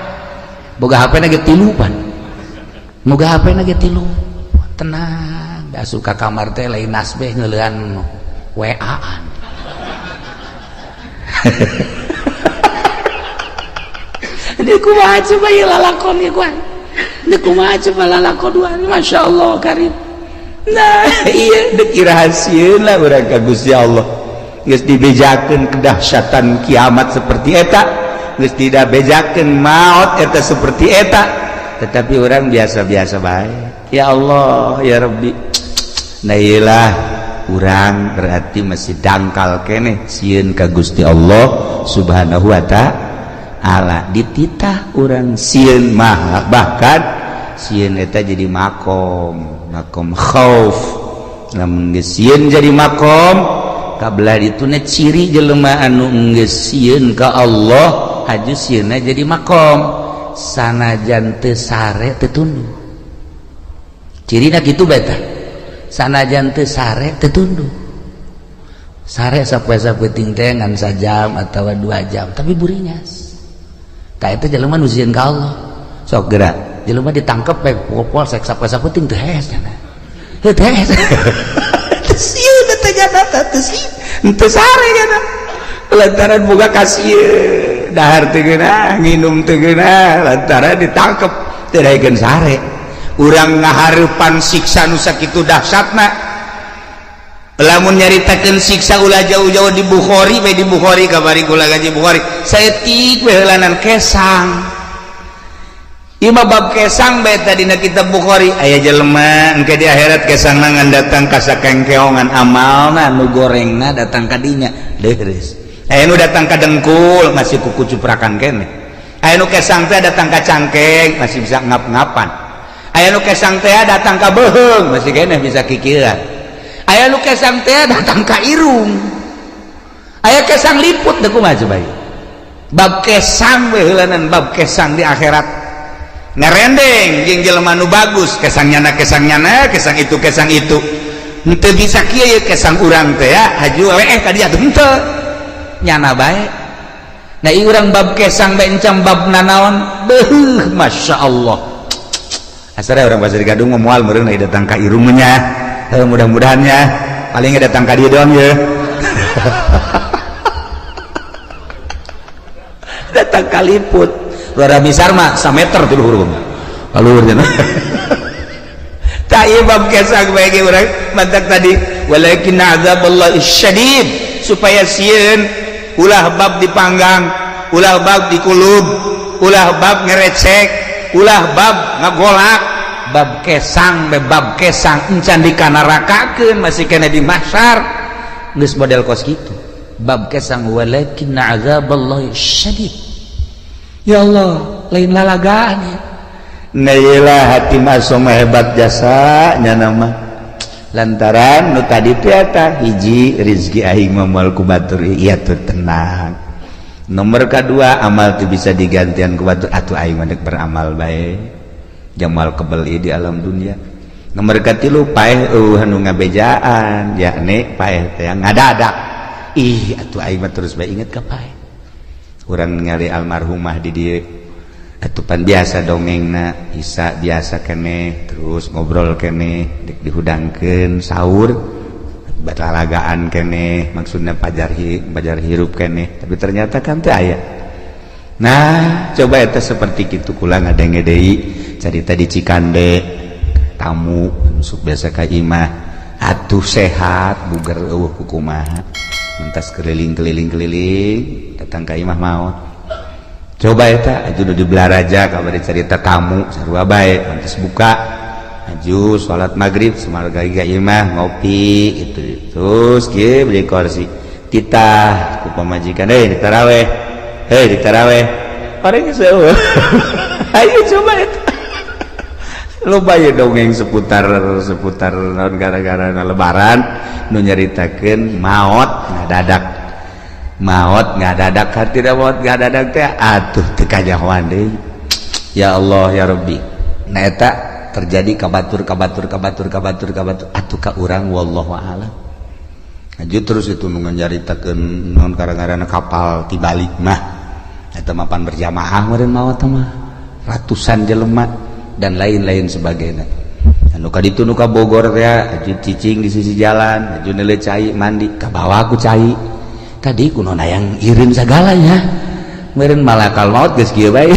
boga HP na ge 3 pan boga HP na ge 3 tenang da suka kamar teh lain nasbeh ngeuleuan WA-an dia kumaha coba ieu lalakon ieu kuan dia kumaha coba lalakon duaan masyaallah karim nah iya dek irahasieun lah urang ka Gusti Allah geus dibejakeun kedahsyatan kiamat seperti eta geus tidak bejakeun maut eta seperti eta tetapi orang biasa-biasa bae ya Allah ya Rabbi nah iyalah urang berarti masih dangkal keneh sieun ka Gusti Allah subhanahu wa ta'ala dititah urang sieun mah bahkan sieun eta jadi makom khauf lamun geus sieun jadi makom kabelah dituna ciri jelema anu geus sieun ka Allah haju sieunna jadi makom sanajan teu sare teu tunduk cirina kitu beta sanajan teu sare teu tunduk sare sapoe-sapoe teh ngan sajam atawa 2 jam tapi burinyas tah eta jelema nu sieun ka Allah sok geura jelema ditangkep bae polsek sapoe-sapoe teu hees cenah teu hees teu sieun teh jana teu sieun teu sare jana lantaran boga kasieun dahar teu geunah nginum teu geunah lantaran ditangkep teu daekeun sare urang ngahareupan siksa nu sakitu dahsyatna lamun nyaritakeun siksa ulah jauh-jauh di Bukhari bae di Bukhari kabari kula gaji Bukhari saeutik we heulanan kesang ieu mah bab kesang bae tadina kitab Bukhari aya jelema engke di akhirat kesangna ngan datang ka sakengkeongan amalna nu gorengna datang ka dinya leres aya nu datang ka dengkul masih kuku cuprakan keneh aya nu kesang teh datang ka cangkeng masih bisa ngap-ngapan aya nu kesang teh datang ka beuheung masih keneh bisa kikieuan aya nu kesang teh datang ka irung aya kesang liput teh kumaha coba bab kesang we heulanan bab kesang di akhirat ngarendeng jeung jelema nu bagus kesangnyana kesang itu henteu bisa kieu ye kesang urang teh ya haju weeh ka dieu teh henteu nyana bae nah ieu urang bab kesang bae encam bab nanaon beuh masyaallah asare urang Pasir Gadung moal meureun datang ka irung nya mudah-mudahan ya paling datang ka dieu doang ya datang ka liput luar misar mah 1 meter tuh luhur luhur cenah tah ieu bab kesang bae ge urang mantak tadi walakin azaballahi syadid supaya sieun ulah bab dipanggang ulah bab dikulub ulah bab ngerecek ulah bab ngagolak bab kesang encan dikanarakakeun masih kena di mahsyar geus model kos kitu bab kesang walakin azaballahi syadid. Ya Allah lain lalagaan ya nailah hati masom hebat jasanya nama lantaran nu tadi teh eta hiji rezeki aing moal ku batur ieu teh tenang. Nomor kedua amal teh bisa digantian ku batur atuh aing mah beramal bae jamal kebeli di alam dunia. Nomor katilu paeh anu ngabejaan yakni paeh teh ngadadak ih atuh aing mah terus bae inget ka paeh urang ningali almarhumah di dieu atuh pan biasa dongengna Isa biasa keneh terus ngobrol keneh dek dihudangkeun sahur batalagaan keneh maksudna pajar hirup keneh tapi ternyata kan teu aya. Nah coba eta seperti kitu kula ngadenge deui carita di Cikande tamu masuk biasa ka imah atuh sehat buger eueuh kumaha mentas keliling datang ka imah maot coba eta aju di belaraja kabari carita tamu sarua bae mantas buka aju salat maghrib samarga ka imah ngopi itu terus kieu beli kursi titah ku pamajikan di taraweh orang geus eueuh ayo coba eta loba ya dongeng seputar naon gara-gara lebaran nu nyaritakeun maot ngadadak tidak maot ngadadak teh atuh teu kajahoan deui. Ya Allah ya Rabbi nah eta terjadi kabatur atuh ka urang wallahu a'lam. Aju terus itu nu nyaritakeun naon gara-garana kapal tibalik mah eta mapan berjamaah meureun maot mah ratusan jelema dan lain-lain sebagainya. Anu kaditu nu ka Bogor teh aju cicing di sisi jalan, aju neuleuh cai mandi, ka bawah ku cai. Tadi kuno yang irin sagalanya. Meureun malakal maut geus kieu bae.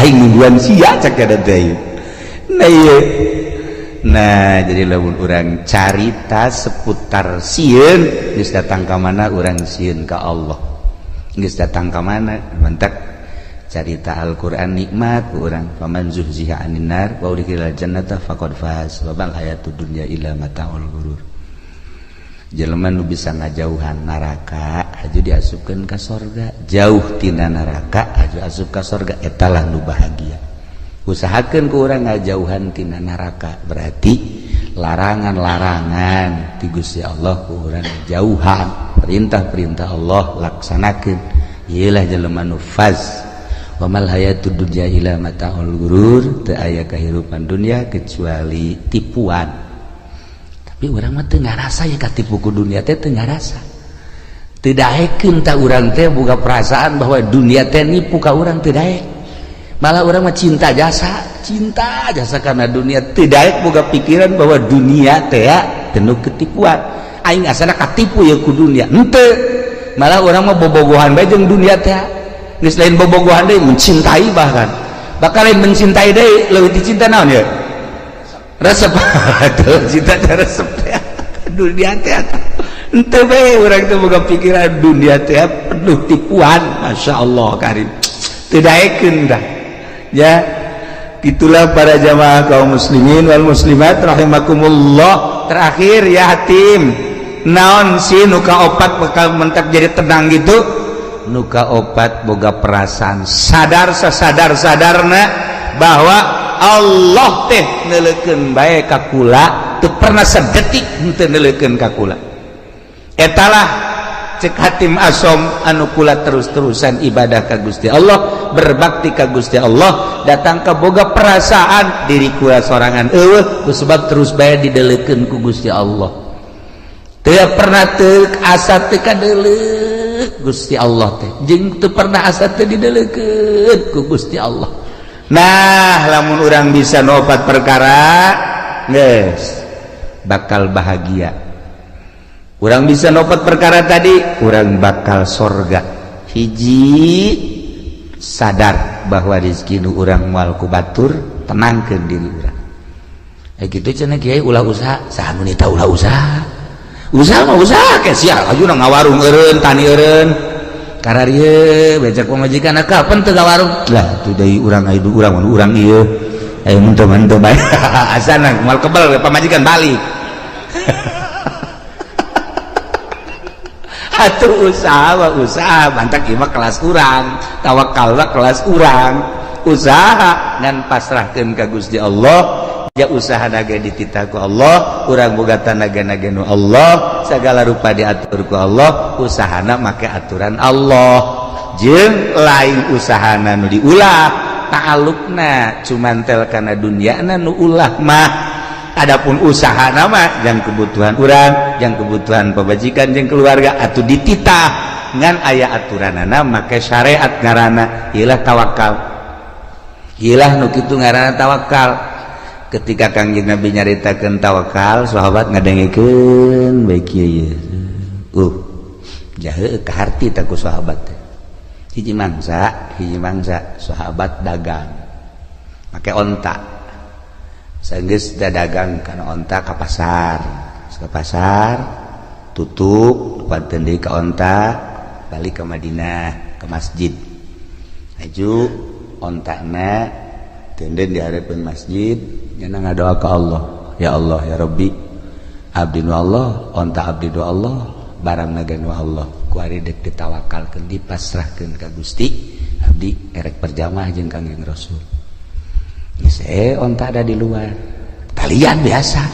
Aing nungguan sia cek ada teh. Nah ieu. Nah, jadi lamun urang carita seputar sieun geus datang ka mana urang sieun ka Allah. Geus datang ka mana mentek carita Al-Quran nikmat ku urang faman zuhziha 'anil nar wa udkhilal jannata faqad faz wa bal hayatud dunya illa mataul ghurur. Jelema nu bisa ngajauhan neraka aju diasupkeun ka sorga, jauh tina neraka aju asup ka sorga eta lah nu bahagia. Usahakeun ku urang ngajauhan tina neraka berarti larangan-larangan ti Gusti Allah ku urang jauhan, perintah-perintah Allah laksanakeun. Ieulah jelema nu faz. Wa mal hayatud dunya illa mataul ghurur, teu aya kahirupan dunia kecuali tipuan. Tapi urang mah teu ngarasa ya katipu ku dunia teh teu ngarasa. Teu daekeun ta urang teh boga perasaan bahwa dunia teh nipu ka urang teu daek. Malah urang mah cinta jasa karena dunia teu daek boga pikiran bahwa dunia teh penuh ketipuan. Aing asana katipu ya ku dunia. Henteu. Malah urang mah bobogohan bae jeung dunia teh. Geus lain bobogohan deui mencintai bahkan lain mencintai deui leuwih dicinta naon ya resep atuh cinta resep teh dunia teh henteu bae urang teh boga pikiran dunia teh penuh tipuan masyaallah karim teu daekeun dah ya itulah para jamaah kaum muslimin wal muslimat rahimakumullah. Terakhir ya hatim naon sih nu kaopat bakal mentak jadi tenang gitu nuka opat boga perasaan sadar sadarna bahwa Allah teh neuleukeun bae ka kula teu pernah sadetik henteu neuleukeun ka kula. Etalah cek hatim asom anu kula terus-terusan ibadah ka Gusti Allah, berbakti ka Gusti Allah, datang ka boga perasaan diri kula sorangan eueuh kusebab terus bae dideuleukeun ku Gusti Allah. Teu pernah teu asa teu kadeuleuh Gusti Allah teh jeung teu pernah asa teu dideuleukeun ku Gusti Allah. Nah lamun urang bisa nopat perkara geus bakal bahagia. Urang bisa nopat perkara tadi urang bakal sorga. Hiji sadar bahwa rezeki nu urang moal ku batur tenangkeun diri urang. Kitu cenah kiai ulah usaha saha nu nita ulah usaha mah usaha ke sia ajuna ngawarung eureun tani eureun kararieu becak pamajikan kapan teu ngawarung lah tu deui urang aya urang ieu aya mun teu bae asana moal kebal pamajikan balik atuh usaha mantak ieu mah kelas urang, tawakal mah kelas urang. Usaha ngan pasrahkeun ka Gusti Allah, ya usaha naga dititah ku Allah, urang boga tanaga-naga nu Allah, segala rupa diatur ku Allah, usahana make aturan Allah. Jeung lain usahana nu diulah, ta'alluqna cumantel kana dunyana nu ulah mah. Adapun usahana mah jang kebutuhan urang, jang kebutuhan pabajikan jeung keluarga atuh dititah ngan aya aturanana make syariat ngaranna ieulah tawakal. Ieulah nu kitu ngaranna tawakal. Ketika Kangjeng Nabi nyaritakeun tawakal, sahabat ngadengikeun bae kieu. Jahe ka harti ta ku sahabat. Hiji mangsa sahabat dagang. Make onta. Sanggeus dagang kana onta ka pasar. Ka pasar tutup dupadeun deui ka onta, balik ke Madinah, ke masjid. Aju ontana tenden di hadapan masjid, nyana ngadoa ka Allah, ya Allah ya Rabbi, abdi nu Allah, onta abdi nu Allah, barang naga nu Allah, ku ari dek ditawakalkeun dipasrahkeun ka Gusti, abdi erek perjamaah jeung Kangjeng Rasul. Geus onta ada di luar, talian biasa,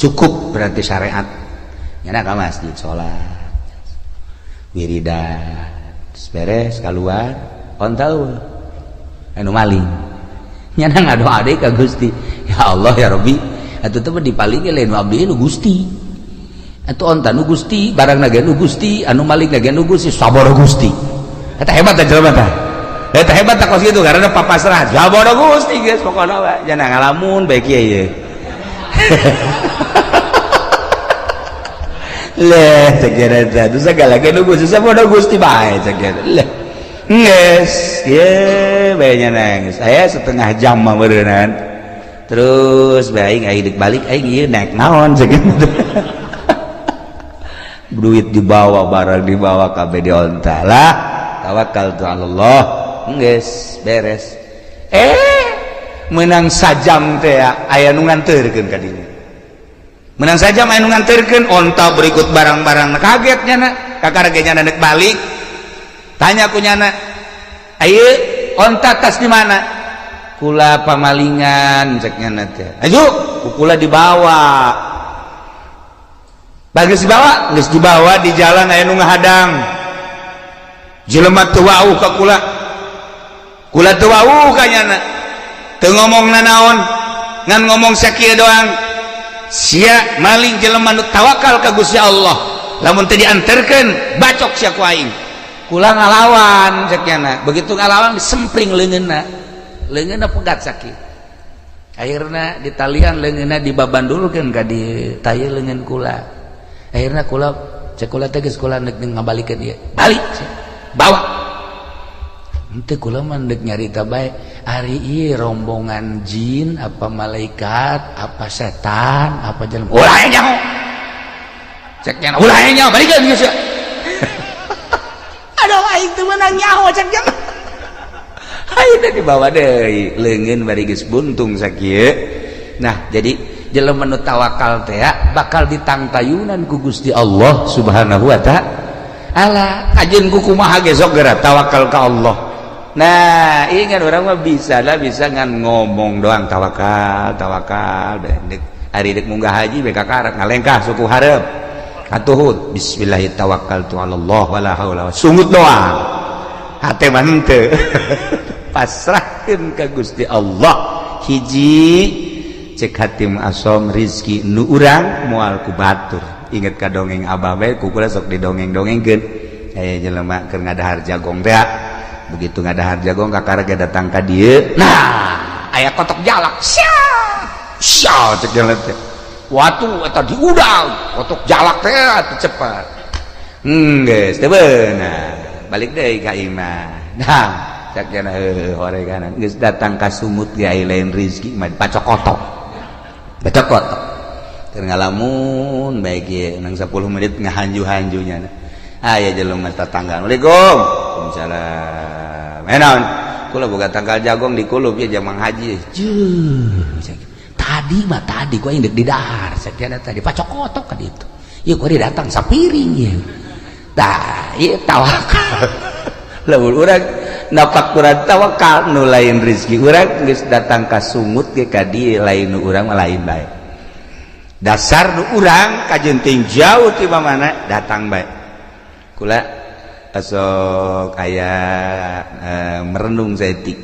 cukup berarti syariat. Nyana ka masjid salat, wiridan, beres keluar, onta anu maling. Nyana ngadoa deui ka Gusti, ya Allah ya Rabbi, atuh teh dipalingi lain abdi nu Gusti, atuh onta nu Gusti, barang naga nu Gusti, anu maling naga nu Gusti, saboro Gusti. Eta hebat teh jelema teh, eta hebat teh kos kitu karena papasrah saboro Gusti geus pokona we, jangan ngalamun bae kieu ye. Leh cekira eta tu segala nu Gusti saboro Gusti bae cekira. Leh nges, ye, bayanya nangis. Saya setengah jam mah berenang. Terus baik, aing balik, aing iya naik naon segitu. Duit dibawa, barang dibawa, kabeh di onta lah. Tawakal tu Allah, nges, beres. Menang sajam teh, aya nu nganterkeun ka dieu. Menang sajam aya nu nganterkeun, onta berikut barang-barang, kagetnya na, kakaragenya nek balik. Tanya ku nyana, ayo onta tas di mana? Kula pamalingan cek nyana teh. Ayo, kula dibawa. Bagus dibawa, geus dibawa di jalan aya nu ngahadang. Jelema teu wauh ka kula. Kula teu wauh ka nyana. Teu ngomongna naon, ngan ngomong sakieu doang. Sia maling jelema nu tawakal ka Gusti Allah. Lamun teu dianterkeun, bacok sia ku aing. Kula ngalawan ceknya, begitu ngalawan disempring leungeunna pegat sakit. Akhirna ditalian leungeunna dibabandulkeun ka di tayeu leungeun kula. Akhirna kula cek kula teh geus kula neuk ngabalikeun ieu. Balik bawa. Henteu kula mah neuk nyarita bae, ari ieu rombongan jin apa malaikat apa setan apa jelema. Ulah nyaho. Ceknya ulah nyaho balikeun geus. Aduh aing teu meunang nyaho cek jam. Ayeuna dibawa deui leungeun bari geus buntung sakieu. Nah, jadi jelema nu tawakal teh bakal ditangtayunan ku Gusti Allah Subhanahu wa taala. Ajeun ku kumaha ge sok geura tawakal ka Allah. Nah, ingat urang mah bisa ngan ngomong doang tawakal dek ari dek munggah haji beka karat ngalengkah suku hareup. Atuhud bismillahirrahmanirrahim tawakkaltu 'alallah wala haula sungut doang hate mah henteu pasrahkeun ka Gusti Allah. Hiji cek hatim asom rizki nu urang moal ku batur. Inget ka dongeng abah bae ku kula sok didongeng-dongengkeun aya jelema keur ngadahar jagong teh. Begitu ngadahar jagong kakaraga datang ka dieu, nah aya kotok jalak sia cek jelema teh. Watu eta diudang kotok jalak teh atuh cepat. Geus teu beunang. Balik deui ka imah. Nah, cak cenah horeganan geus datang ka sumut ge aya lain rezeki mah pacokotok. Pacokotok. Keur ngalamun bae ge nang 10 menit ngahanju-hanjunya. Aya jelema tetangga. Assalamualaikum. Waalaikumsalam. Naon? Kula boga tanggal jagong di kulup ya jamang haji. Tadi gua yang di dahar setiap tadi pacokotok kan itu. Ya gua datang sapiring ya. tah ieu tawakal lamun urang napak urang tawakal nu lain rezeki urang geus datang ka sungut ge ka dieu lain nu urang mah lain bae dasar nu urang kajenting jauh ti mana datang bae kula asok aya merenung saeutik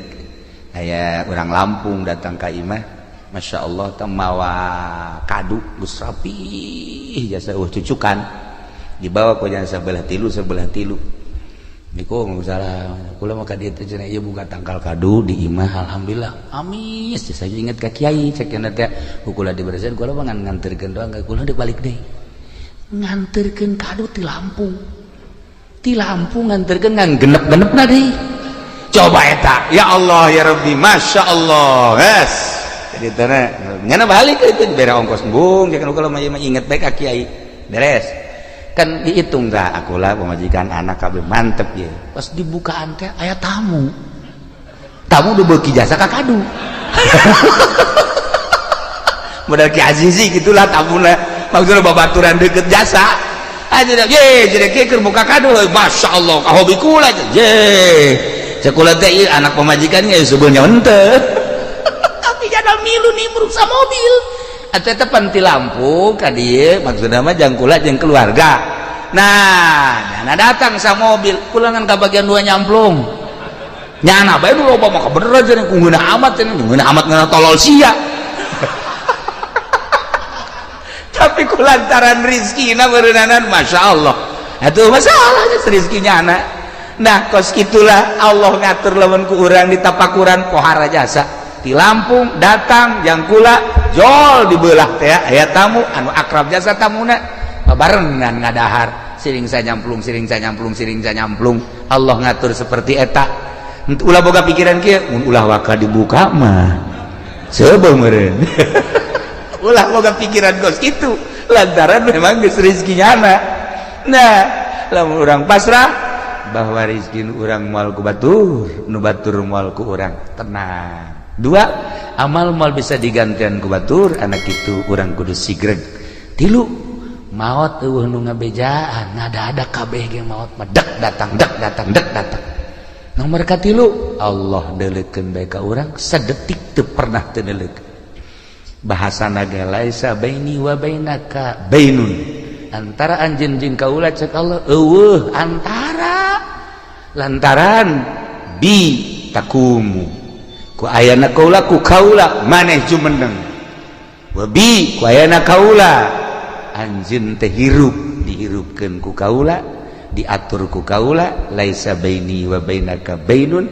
aya urang Lampung datang ka imah Masya Allah mawa kadu geus rapi jasa cucukan dibawa ku jana sebelah tilu niku salah kula mah ka dieu teh cenah ieu buka tangkal kadu di imah alhamdulillah amis saya inget ka kiai cek cenah teh kula diberesin kula mah nganterkeun doang kula deuk balik deui nganterkeun kadu ti Lampung nganterkeun ngan genep-genepna deui coba eta ya Allah ya Rabbi Masya Allah yes jadi tanah nyana balik itu bere ongkos bung jangan kalau mah inget baik ka kiai beres kan dihitung tah akulah pemajikan anak kabeh mantep ya pas dibukaan teh aya tamu udah beuki jasa ka kadu modal Ki Azizi gitulah tamuna maksudna babaturan deukeut jasa aja ye jadi keur buka kadu Masya Allah ka hobi kula ye cekula teh anak pemajikan ge sebenarnya henteu milu nih meruksa mobil atau tepan ti Lampung ka dieu maksudna mah jang kula jeung keluarga nah nyana datang sa mobil kula ngan ka bagian 2 nyamplung nyana bae nu loba mah bener aja ku ngeunah amat cenah ngeunah amat ngeunah tolol sia tapi kulantaran rizkina beureunanan Masya Allah atuh masalah rezekinya anak nah kos itulah Allah ngatur lamun ku urang di tapakuran pohara jasa di Lampung datang yang kula jol dibelah teh aya tamu anu akrab jasa tamuna barengan ngadahar siring sanyamplung Allah ngatur seperti eta ulah boga pikiran kieu mun ulah waka dibuka mah sebeuh meureun ulah boga pikiran kos kitu lantaran memang geus rezekinya anak nah lamun urang pasrah bahwa rezeki nu urang moal ku batur nu batur moal ku urang tenang 2 amal mal bisa digantian ku batur anak itu urang kudu sigreg 3 maot eueuh nu ngabejaan ngada-ada kabeh ge maot mah dek datang nomor ka 3 Allah deuleukeun bae ka urang sadetik teu pernah teu deuleukeun bahasana ge laisa baini wa bainaka bainun antara anjeun jeung kaula cek Allah eueuh antara lantaran bi takumu ku ayana kaula ku kaula maneh jumeneng wabi ku ayana kaula anjeun teh hirup dihirupkeun ku kaula diatur ku kaula laisa baini wa bainaka bainun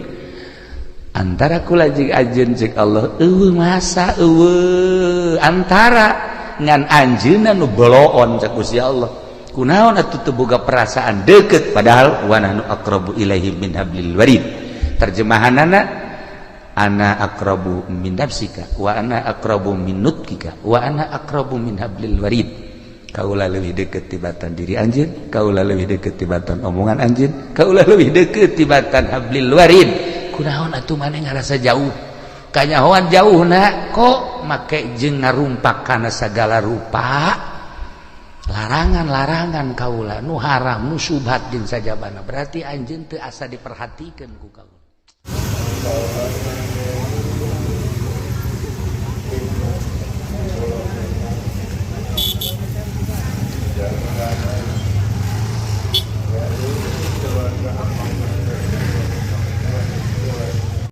antara kula jeung anjeun cek Allah eueuh masa eueuh antara ngan anjeunna nu boloon cek Gusti Allah kunaon atuh teu boga perasaan deukeut padahal wa nahnu aqrabu ilaihi min hablil warid terjemahanana ana aqrabu min nafsika wa ana aqrabu min nutkika wa ana aqrabu min hablil warid kaula leuwih deukeut tibatan diri anjeun kaula leuwih deukeut tibatan omongan anjeun kaula leuwih deukeut tibatan hablil warid kunaon atuh maneh ngarasa jauh kanyahoan jauhna kok make jeung ngarumpak kana sagala rupa larangan-larangan kaula nu haram nu syubhat jeung sajabana berarti anjeun teu asa diperhatikeun ku kaula